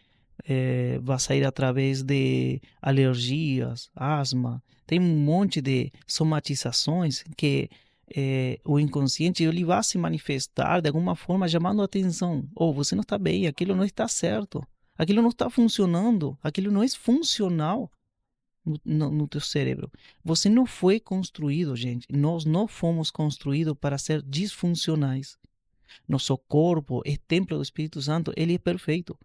vai sair através de alergias, asma. Tem um monte de somatizações que o inconsciente ele vai se manifestar de alguma forma chamando a atenção. Ou você não está bem, aquilo não está certo, aquilo não está funcionando, aquilo não é funcional no teu cérebro. Você não foi construído, gente. Nós não fomos construídos para ser disfuncionais. Nosso corpo é templo do Espírito Santo, ele é perfeito.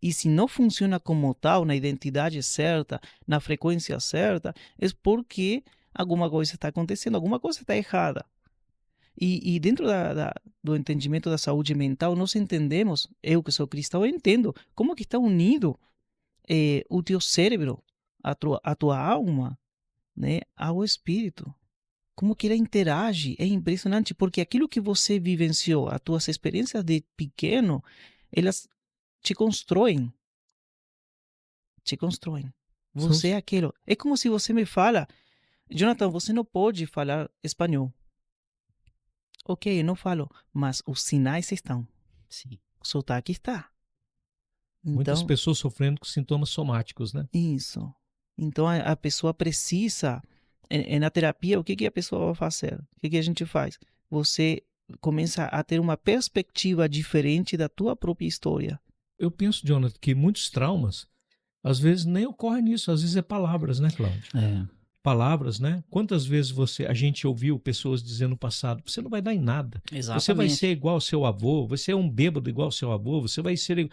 E se não funciona como tal, na identidade certa, na frequência certa, é porque alguma coisa está acontecendo, alguma coisa está errada. E dentro do entendimento da saúde mental, nós entendemos, eu que sou cristão, eu entendo como que está unido o teu cérebro, a tua alma, né, ao espírito. Como que ele interage, é impressionante, porque aquilo que você vivenciou, as tuas experiências de pequeno, elas te constroem. Te constroem. Você é aquilo. É como se você me fala, Jonathan, você não pode falar espanhol. Ok, eu não falo, mas os sinais estão. Sim. O sotaque está. Muitas Então, pessoas sofrendo com sintomas somáticos, né? isso. Então, a pessoa precisa, na terapia, o que que a pessoa vai fazer? O que que a gente faz? Você começa a ter uma perspectiva diferente da tua própria história. Eu penso, Jonathan, que muitos traumas, às vezes nem ocorre nisso, às vezes é palavras, né, Cláudio? É. Palavras, né? Quantas vezes a gente ouviu pessoas dizendo no passado, você não vai dar em nada. Você vai ser Exatamente. igual ao seu avô, você é um bêbado igual ao seu avô, você vai ser...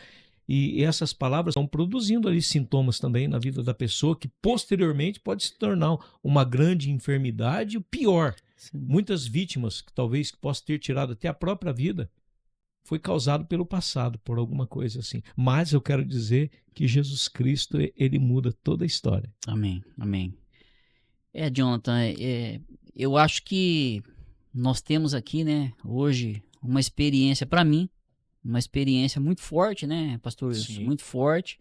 E essas palavras estão produzindo ali sintomas também na vida da pessoa que posteriormente pode se tornar uma grande enfermidade, o pior. Sim. Muitas vítimas que talvez possam ter tirado até a própria vida foi causado pelo passado, por alguma coisa assim. Mas eu quero dizer que Jesus Cristo, ele muda toda a história. Amém, amém. Jonathan, eu acho que nós temos aqui, né, hoje, uma experiência, para mim, uma experiência muito forte, né, pastor Wilson? Sim. Muito forte.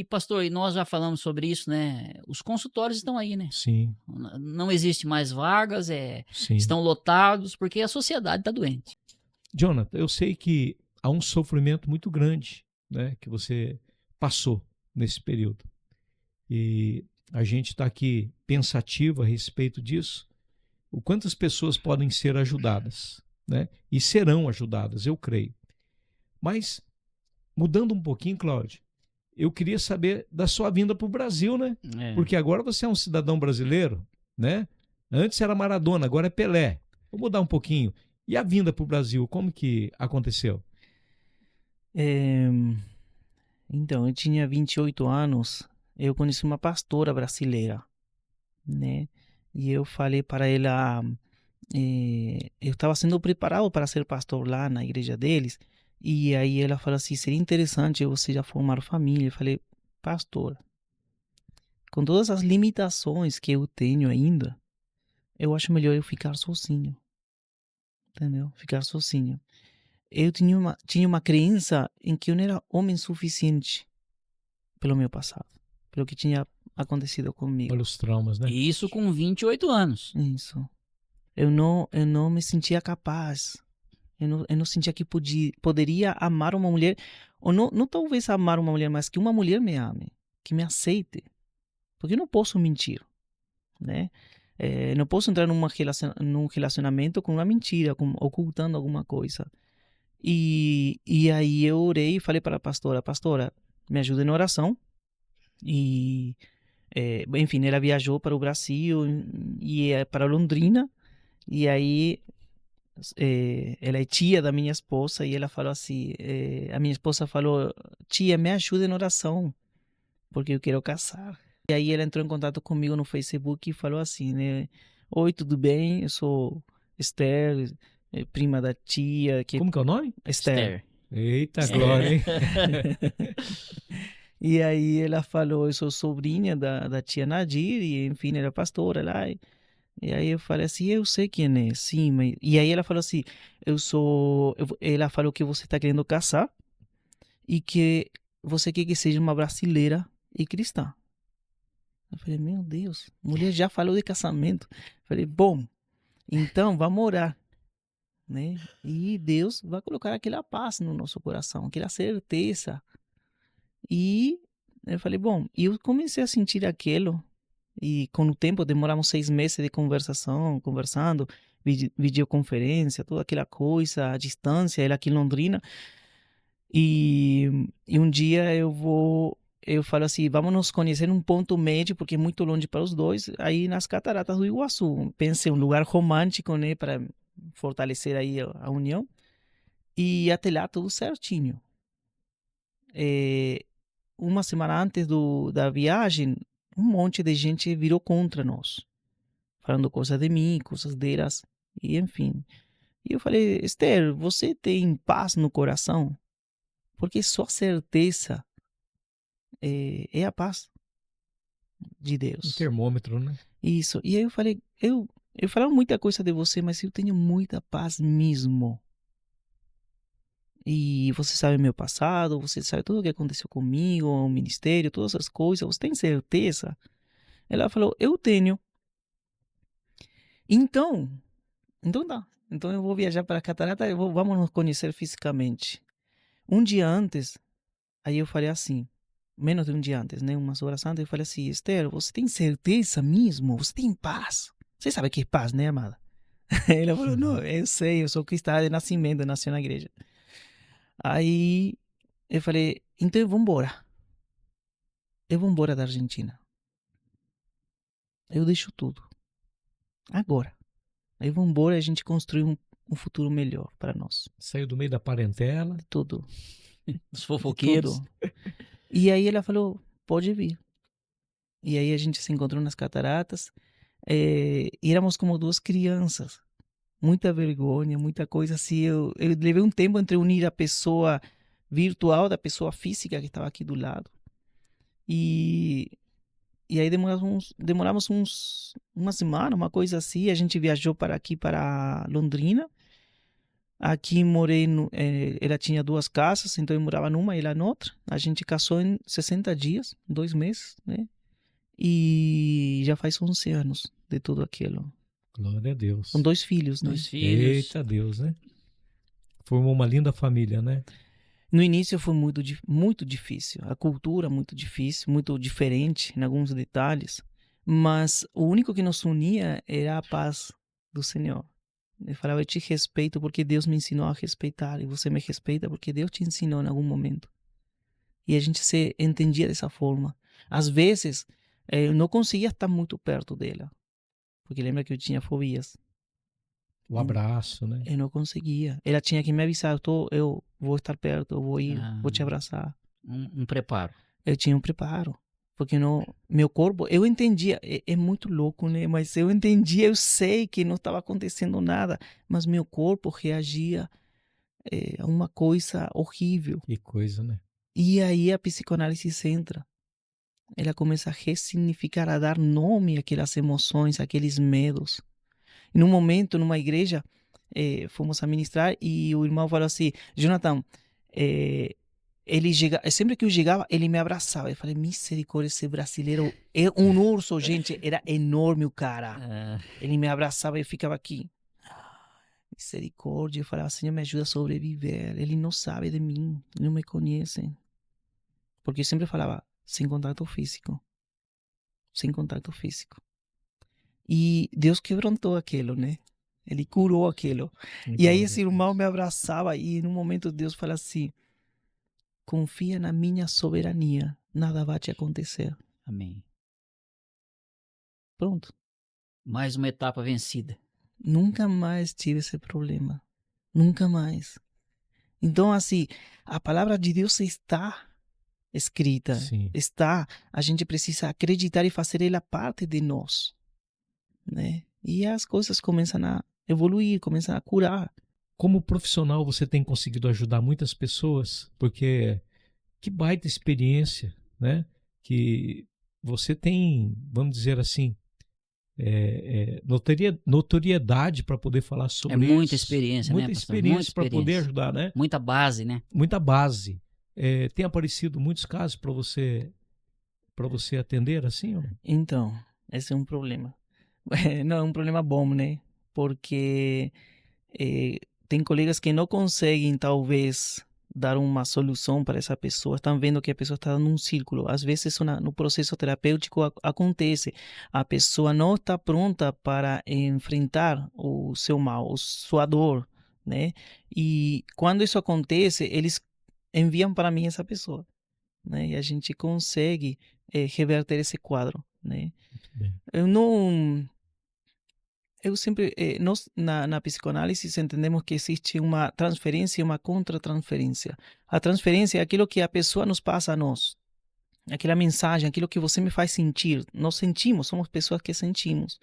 Pastor, e nós já falamos sobre isso, né? Os consultórios estão aí, né? Sim, Não existe mais vagas, sim. estão lotados, porque a sociedade está doente. Jonathan, eu sei que há um sofrimento muito grande, né, que você passou nesse período. E a gente está aqui pensativo a respeito disso. O quantas pessoas podem ser ajudadas, né? E serão ajudadas, eu creio. Mas, mudando um pouquinho, Cláudio, eu queria saber da sua vinda para o Brasil, né? Porque agora você é um cidadão brasileiro, né? Antes era Maradona, agora é Pelé. Vou mudar um pouquinho. E a vinda para o Brasil, como que aconteceu? Então, eu tinha 28 anos, eu conheci uma pastora brasileira, né? E eu falei para ela, eu estava sendo preparado para ser pastor lá na igreja deles, e aí ela falou assim, seria interessante você já formar família. Eu falei, pastor, com todas as limitações que eu tenho ainda, eu acho melhor eu ficar sozinho, entendeu? Ficar sozinho. Eu tinha uma crença em que eu não era homem suficiente pelo meu passado, pelo que tinha acontecido comigo. Olha os traumas, né? E isso com 28 anos. Isso. Eu não me sentia capaz. Eu não sentia que poderia amar uma mulher, ou não talvez amar uma mulher, mas que uma mulher me ame, que me aceite. Porque eu não posso mentir, né? Não posso entrar num relacionamento com uma mentira, ocultando alguma coisa. E aí eu orei e falei para a pastora, me ajude na oração. E, enfim, ela viajou para o Brasil e para Londrina. E aí ela é tia da minha esposa e ela falou assim, a minha esposa falou, tia, me ajude na oração, porque eu quero casar. E aí ela entrou em contato comigo no Facebook e falou assim, né, oi, tudo bem? Eu sou Esther, prima da tia. Como que é o nome? Esther. Eita, glória, hein? E aí ela falou, eu sou sobrinha da tia Nadir, e enfim, ela é pastora lá. E aí eu falei assim, eu sei quem é, sim, mas... E aí ela falou assim, ela falou que você está querendo casar e que você quer que seja uma brasileira e cristã. Eu falei, meu Deus, mulher já falou de casamento. Eu falei, bom, então vamos orar, né? E Deus vai colocar aquela paz no nosso coração, aquela certeza. E eu falei, bom, e eu comecei a sentir aquilo. E com o tempo, demoramos 6 meses de conversando, videoconferência, toda aquela coisa, a distância, ela aqui em Londrina. E um dia eu falo assim, vamos nos conhecer num ponto médio, porque é muito longe para os dois, aí nas Cataratas do Iguaçu. Pensei, um lugar romântico, né, para fortalecer aí a união. E até lá, tudo certinho. Uma semana antes da viagem, um monte de gente virou contra nós, falando coisas de mim, coisas delas, e enfim. E eu falei, Esther, você tem paz no coração? Porque sua certeza é a paz de Deus. Um termômetro, né? Isso. E aí eu falei, eu falava muita coisa de você, mas eu tenho muita paz mesmo. E você sabe meu passado, você sabe tudo o que aconteceu comigo, o ministério, todas essas coisas, você tem certeza? Ela falou, eu tenho. Então tá. Então eu vou viajar para a catarata, vamos nos conhecer fisicamente. Um dia antes, aí eu falei assim, menos de um dia antes, né? Umas horas antes, eu falei assim, Esther, você tem certeza mesmo? Você tem paz? Você sabe o que é paz, né, amada? Ela falou, não, eu sei, eu sou cristã de nascimento, eu nasci na igreja. Aí eu falei, então eu vou embora. Eu vou embora da Argentina. Eu deixo tudo. Agora. Aí eu vou embora e a gente construi um futuro melhor para nós. Saiu do meio da parentela. Tudo. Os fofoqueiros. Tudo. E aí ela falou, pode vir. E aí a gente se encontrou nas cataratas. E éramos como duas crianças. Muita vergonha, muita coisa assim. Eu levei um tempo entre unir a pessoa virtual da pessoa física que estava aqui do lado. E aí demoramos uma semana, uma coisa assim. A gente viajou para aqui, para Londrina. Aqui morei, ela tinha 2 casas, então eu morava numa e ela noutra. A gente casou em 60 dias, 2 meses, né? E já faz 11 anos de tudo aquilo. Glória a Deus. Com 2 filhos, né? 2 filhos. Eita Deus, né? Formou uma linda família, né? No início foi muito difícil. A cultura muito difícil, muito diferente em alguns detalhes. Mas o único que nos unia era a paz do Senhor. Eu falava, eu te respeito porque Deus me ensinou a respeitar. E você me respeita porque Deus te ensinou em algum momento. E a gente se entendia dessa forma. Às vezes, eu não conseguia estar muito perto dela. Porque lembra que eu tinha fobias. O abraço, né? Eu não conseguia. Ela tinha que me avisar, eu vou estar perto, eu vou ir, vou te abraçar. Um preparo. Eu tinha um preparo. Porque meu corpo, eu entendia, é muito louco, né? Mas eu entendia, eu sei que não estava acontecendo nada, mas meu corpo reagia a uma coisa horrível. Que coisa, né? E aí a psicanálise entra. Ela começa a ressignificar, a dar nome àquelas emoções, àqueles medos. E num momento, numa igreja, fomos a ministrar e o irmão falou assim, Jonathan, ele sempre que eu chegava, ele me abraçava. Eu falei, misericórdia, esse brasileiro é um urso, gente, era enorme o cara. Ele me abraçava e eu ficava aqui. Misericórdia, eu falava, Senhor, me ajuda a sobreviver. Ele não sabe de mim, não me conhece. Porque eu sempre falava, sem contato físico. Sem contato físico. E Deus quebrantou aquilo, né? Ele curou aquilo. E aí esse irmão me abraçava e num momento Deus fala assim, confia na minha soberania, nada vai te acontecer. Amém. Pronto. Mais uma etapa vencida. Nunca mais tive esse problema. Nunca mais. Então, assim, a palavra de Deus está escrita. Sim. Está. A gente precisa acreditar e fazer ela parte de nós. Né? E as coisas começam a evoluir, começam a curar. Como profissional, você tem conseguido ajudar muitas pessoas, porque que baita experiência, né? Que você tem, vamos dizer assim, notoriedade para poder falar sobre isso. Muita experiência, muita né, pastor? experiência para poder ajudar, né? Muita base, né? Muita base. Tem aparecido muitos casos para você atender assim? Ou? Então, esse é um problema. Não é um problema bom, né? Porque tem colegas que não conseguem, talvez, dar uma solução para essa pessoa. Estão vendo que a pessoa está num círculo. Às vezes, no processo terapêutico acontece. A pessoa não está pronta para enfrentar o seu mal, a sua dor, né? E quando isso acontece, eles enviam para mim essa pessoa, né? E a gente consegue reverter esse quadro, né? Eu não... Eu sempre, nós na psicoanálise entendemos que existe uma transferência e uma contra-transferência. A transferência é aquilo que a pessoa nos passa a nós. Aquela mensagem, aquilo que você me faz sentir. Nós sentimos, somos pessoas que sentimos.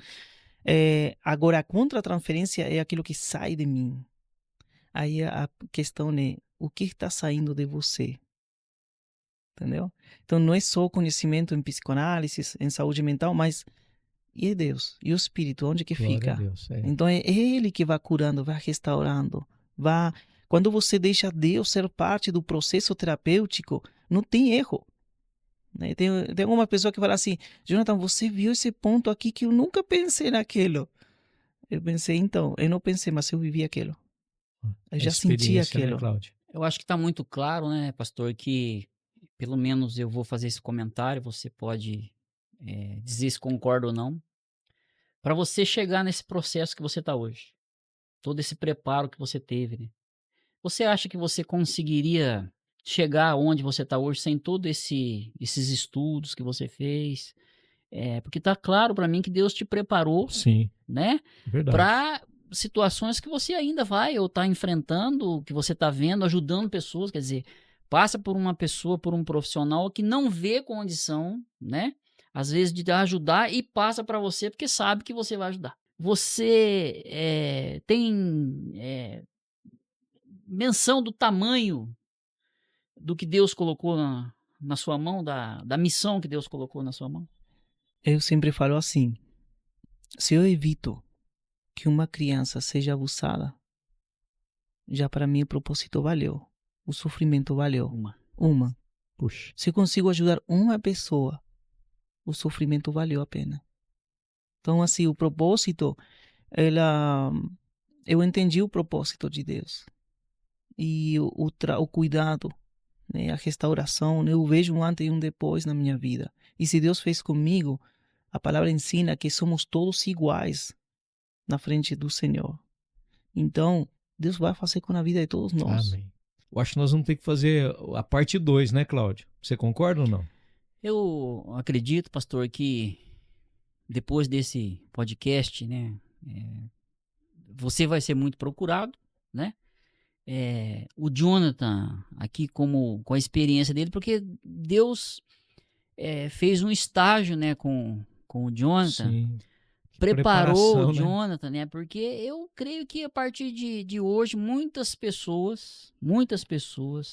Agora, a contra-transferência é aquilo que sai de mim. Aí a questão é, o que está saindo de você? Entendeu? Então, não é só conhecimento em psicoanálise, em saúde mental, mas... E Deus? E o Espírito? Onde que Glória fica? a Deus, Então é Ele que vai curando, vai restaurando. Quando você deixa Deus ser parte do processo terapêutico, não tem erro. Né? Tem alguma pessoa que fala assim, Jonathan, você viu esse ponto aqui que eu nunca pensei naquilo. Eu pensei, então, eu não pensei, mas eu vivi aquilo. Eu já senti Experiência, né, aquilo. Cláudio? Eu acho que está muito claro, né, pastor, que pelo menos eu vou fazer esse comentário, você pode dizer se concorda ou não. Para você chegar nesse processo que você está hoje, todo esse preparo que você teve, né? Você acha que você conseguiria chegar onde você está hoje sem todos esses estudos que você fez? Porque tá claro para mim que Deus te preparou, Sim, né, verdade. para situações que você ainda vai ou tá enfrentando, que você tá vendo, ajudando pessoas, quer dizer, passa por uma pessoa, por um profissional que não vê condição, né, às vezes de ajudar e passa para você porque sabe que você vai ajudar. Você tem menção do tamanho do que Deus colocou na sua mão, da missão que Deus colocou na sua mão? Eu sempre falo assim, se eu evito que uma criança seja abusada, já para mim o propósito valeu. O sofrimento valeu. Uma. Puxa. Se eu consigo ajudar uma pessoa, o sofrimento valeu a pena. Então, assim, o propósito, eu entendi o propósito de Deus. E o cuidado, né, a restauração, né, eu vejo um antes e um depois na minha vida. E se Deus fez comigo, a palavra ensina que somos todos iguais na frente do Senhor. Então, Deus vai fazer com a vida de todos nós. Amém. Eu acho que nós vamos ter que fazer a parte 2, né, Cláudio? Você concorda ou não? Eu acredito, pastor, que depois desse podcast, né, você vai ser muito procurado, né? O Jonathan, aqui com a experiência dele, porque Deus fez um estágio, né, com o Jonathan. Sim. Preparou o Né? Jonathan, né? Porque eu creio que a partir de hoje, muitas pessoas,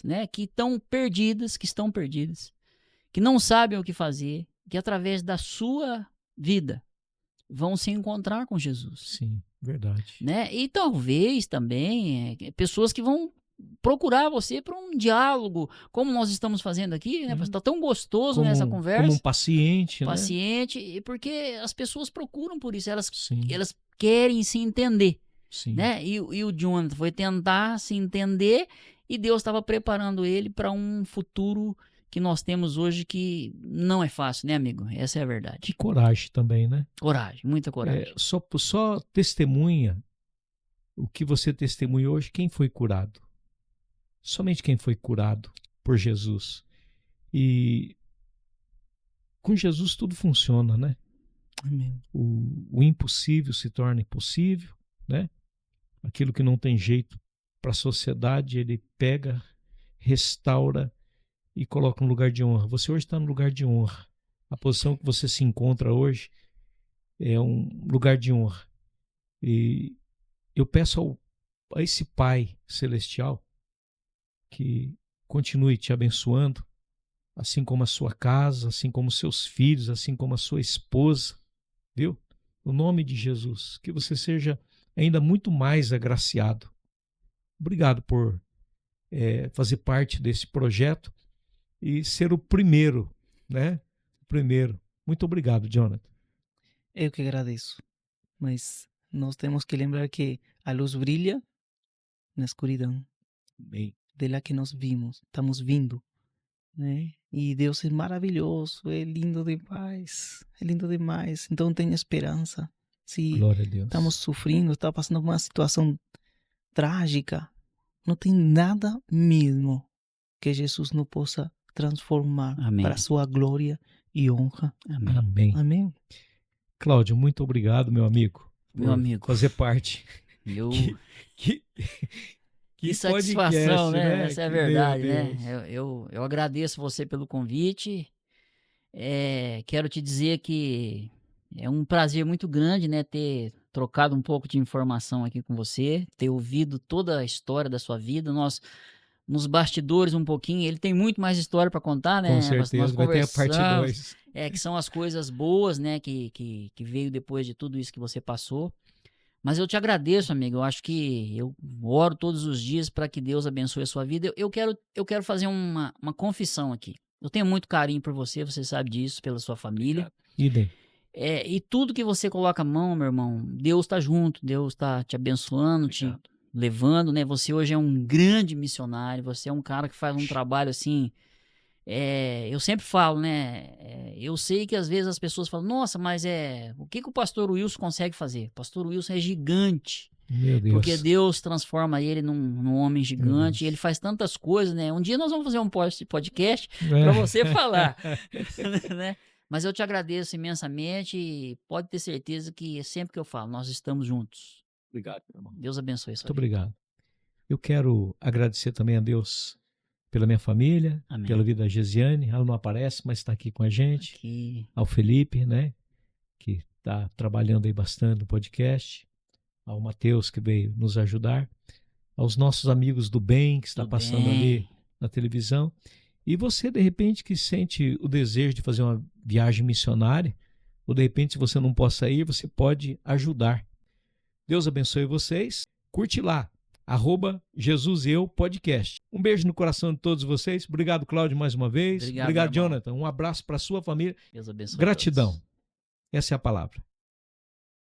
né, que estão perdidas, que não sabem o que fazer, que através da sua vida vão se encontrar com Jesus. Sim, verdade. Né? E talvez também pessoas que vão procurar você para um diálogo, como nós estamos fazendo aqui, né? Está tão gostoso nessa conversa. Como um paciente, né? E porque as pessoas procuram por isso, elas querem se entender. Sim. Né? E o Jonathan foi tentar se entender e Deus estava preparando ele para um futuro que nós temos hoje que não é fácil, né, amigo? Essa é a verdade. Que coragem também, né? Coragem, muita coragem. Só testemunha o que você testemunha hoje, quem foi curado. Somente quem foi curado por Jesus. E com Jesus tudo funciona, né? Amém. O impossível se torna possível, né? Aquilo que não tem jeito para a sociedade, ele pega, restaura e coloca no lugar de honra. Você hoje está no lugar de honra. A posição que você se encontra hoje é um lugar de honra. E eu peço a esse Pai Celestial que continue te abençoando, assim como a sua casa, assim como seus filhos, assim como a sua esposa, viu? No nome de Jesus, que você seja ainda muito mais agraciado. Obrigado por fazer parte desse projeto e ser o primeiro, né? O primeiro. Muito obrigado, Jonathan. Eu que agradeço. Mas nós temos que lembrar que a luz brilha na escuridão. Bem. De lá que nós vimos, estamos vindo, né? E Deus é maravilhoso, é lindo demais, é lindo demais. Então tenha esperança. Se Glória a Deus. Estamos sofrendo, está passando por uma situação trágica, não tem nada mesmo que Jesus não possa transformar para a sua glória e honra. Amém. Amém. Amém. Cláudio, muito obrigado, meu amigo. Meu amigo. Fazer parte. Que satisfação, né? Essa é a verdade, né? Eu agradeço você pelo convite. Quero te dizer que é um prazer muito grande, né? Ter trocado um pouco de informação aqui com você, ter ouvido toda a história da sua vida. Nós, nos bastidores um pouquinho, ele tem muito mais história para contar, né? Com certeza, vai ter a parte 2. Que são as coisas boas, né? Que veio depois de tudo isso que você passou. Mas eu te agradeço, amigo. Eu acho que eu oro todos os dias para que Deus abençoe a sua vida. Eu quero fazer uma confissão aqui. Eu tenho muito carinho por você, você sabe disso, pela sua família. Idem. E tudo que você coloca a mão, meu irmão, Deus está junto, Deus está te abençoando, te levando, né? Você hoje é um grande missionário, você é um cara que faz um trabalho assim. Eu sempre falo, né? Eu sei que às vezes as pessoas falam, nossa, mas o que o pastor Wilson consegue fazer? O pastor Wilson é gigante. Meu Deus. Porque Deus transforma ele num homem gigante, e ele faz tantas coisas, né? Um dia nós vamos fazer um podcast para você falar, né? Mas eu te agradeço imensamente e pode ter certeza que sempre que eu falo, nós estamos juntos. Obrigado, meu irmão. Deus abençoe a sua Muito vida. obrigado. Eu quero agradecer também a Deus pela minha família, Amém. pela vida da Gesiane. Ela não aparece, mas está aqui com a gente. Aqui. Ao Felipe, né? Que está trabalhando aí bastante no podcast. Ao Matheus, que veio nos ajudar. Aos nossos amigos do bem, que está passando ali na televisão. E você, de repente, que sente o desejo de fazer uma viagem missionária, ou de repente, se você não possa ir, você pode ajudar. Deus abençoe vocês. Curte lá, @JesusEuPodcast. Um beijo no coração de todos vocês. Obrigado, Cláudio, mais uma vez. Obrigado, Jonathan. Um abraço para a sua família. Deus abençoe. Gratidão. Essa é a palavra.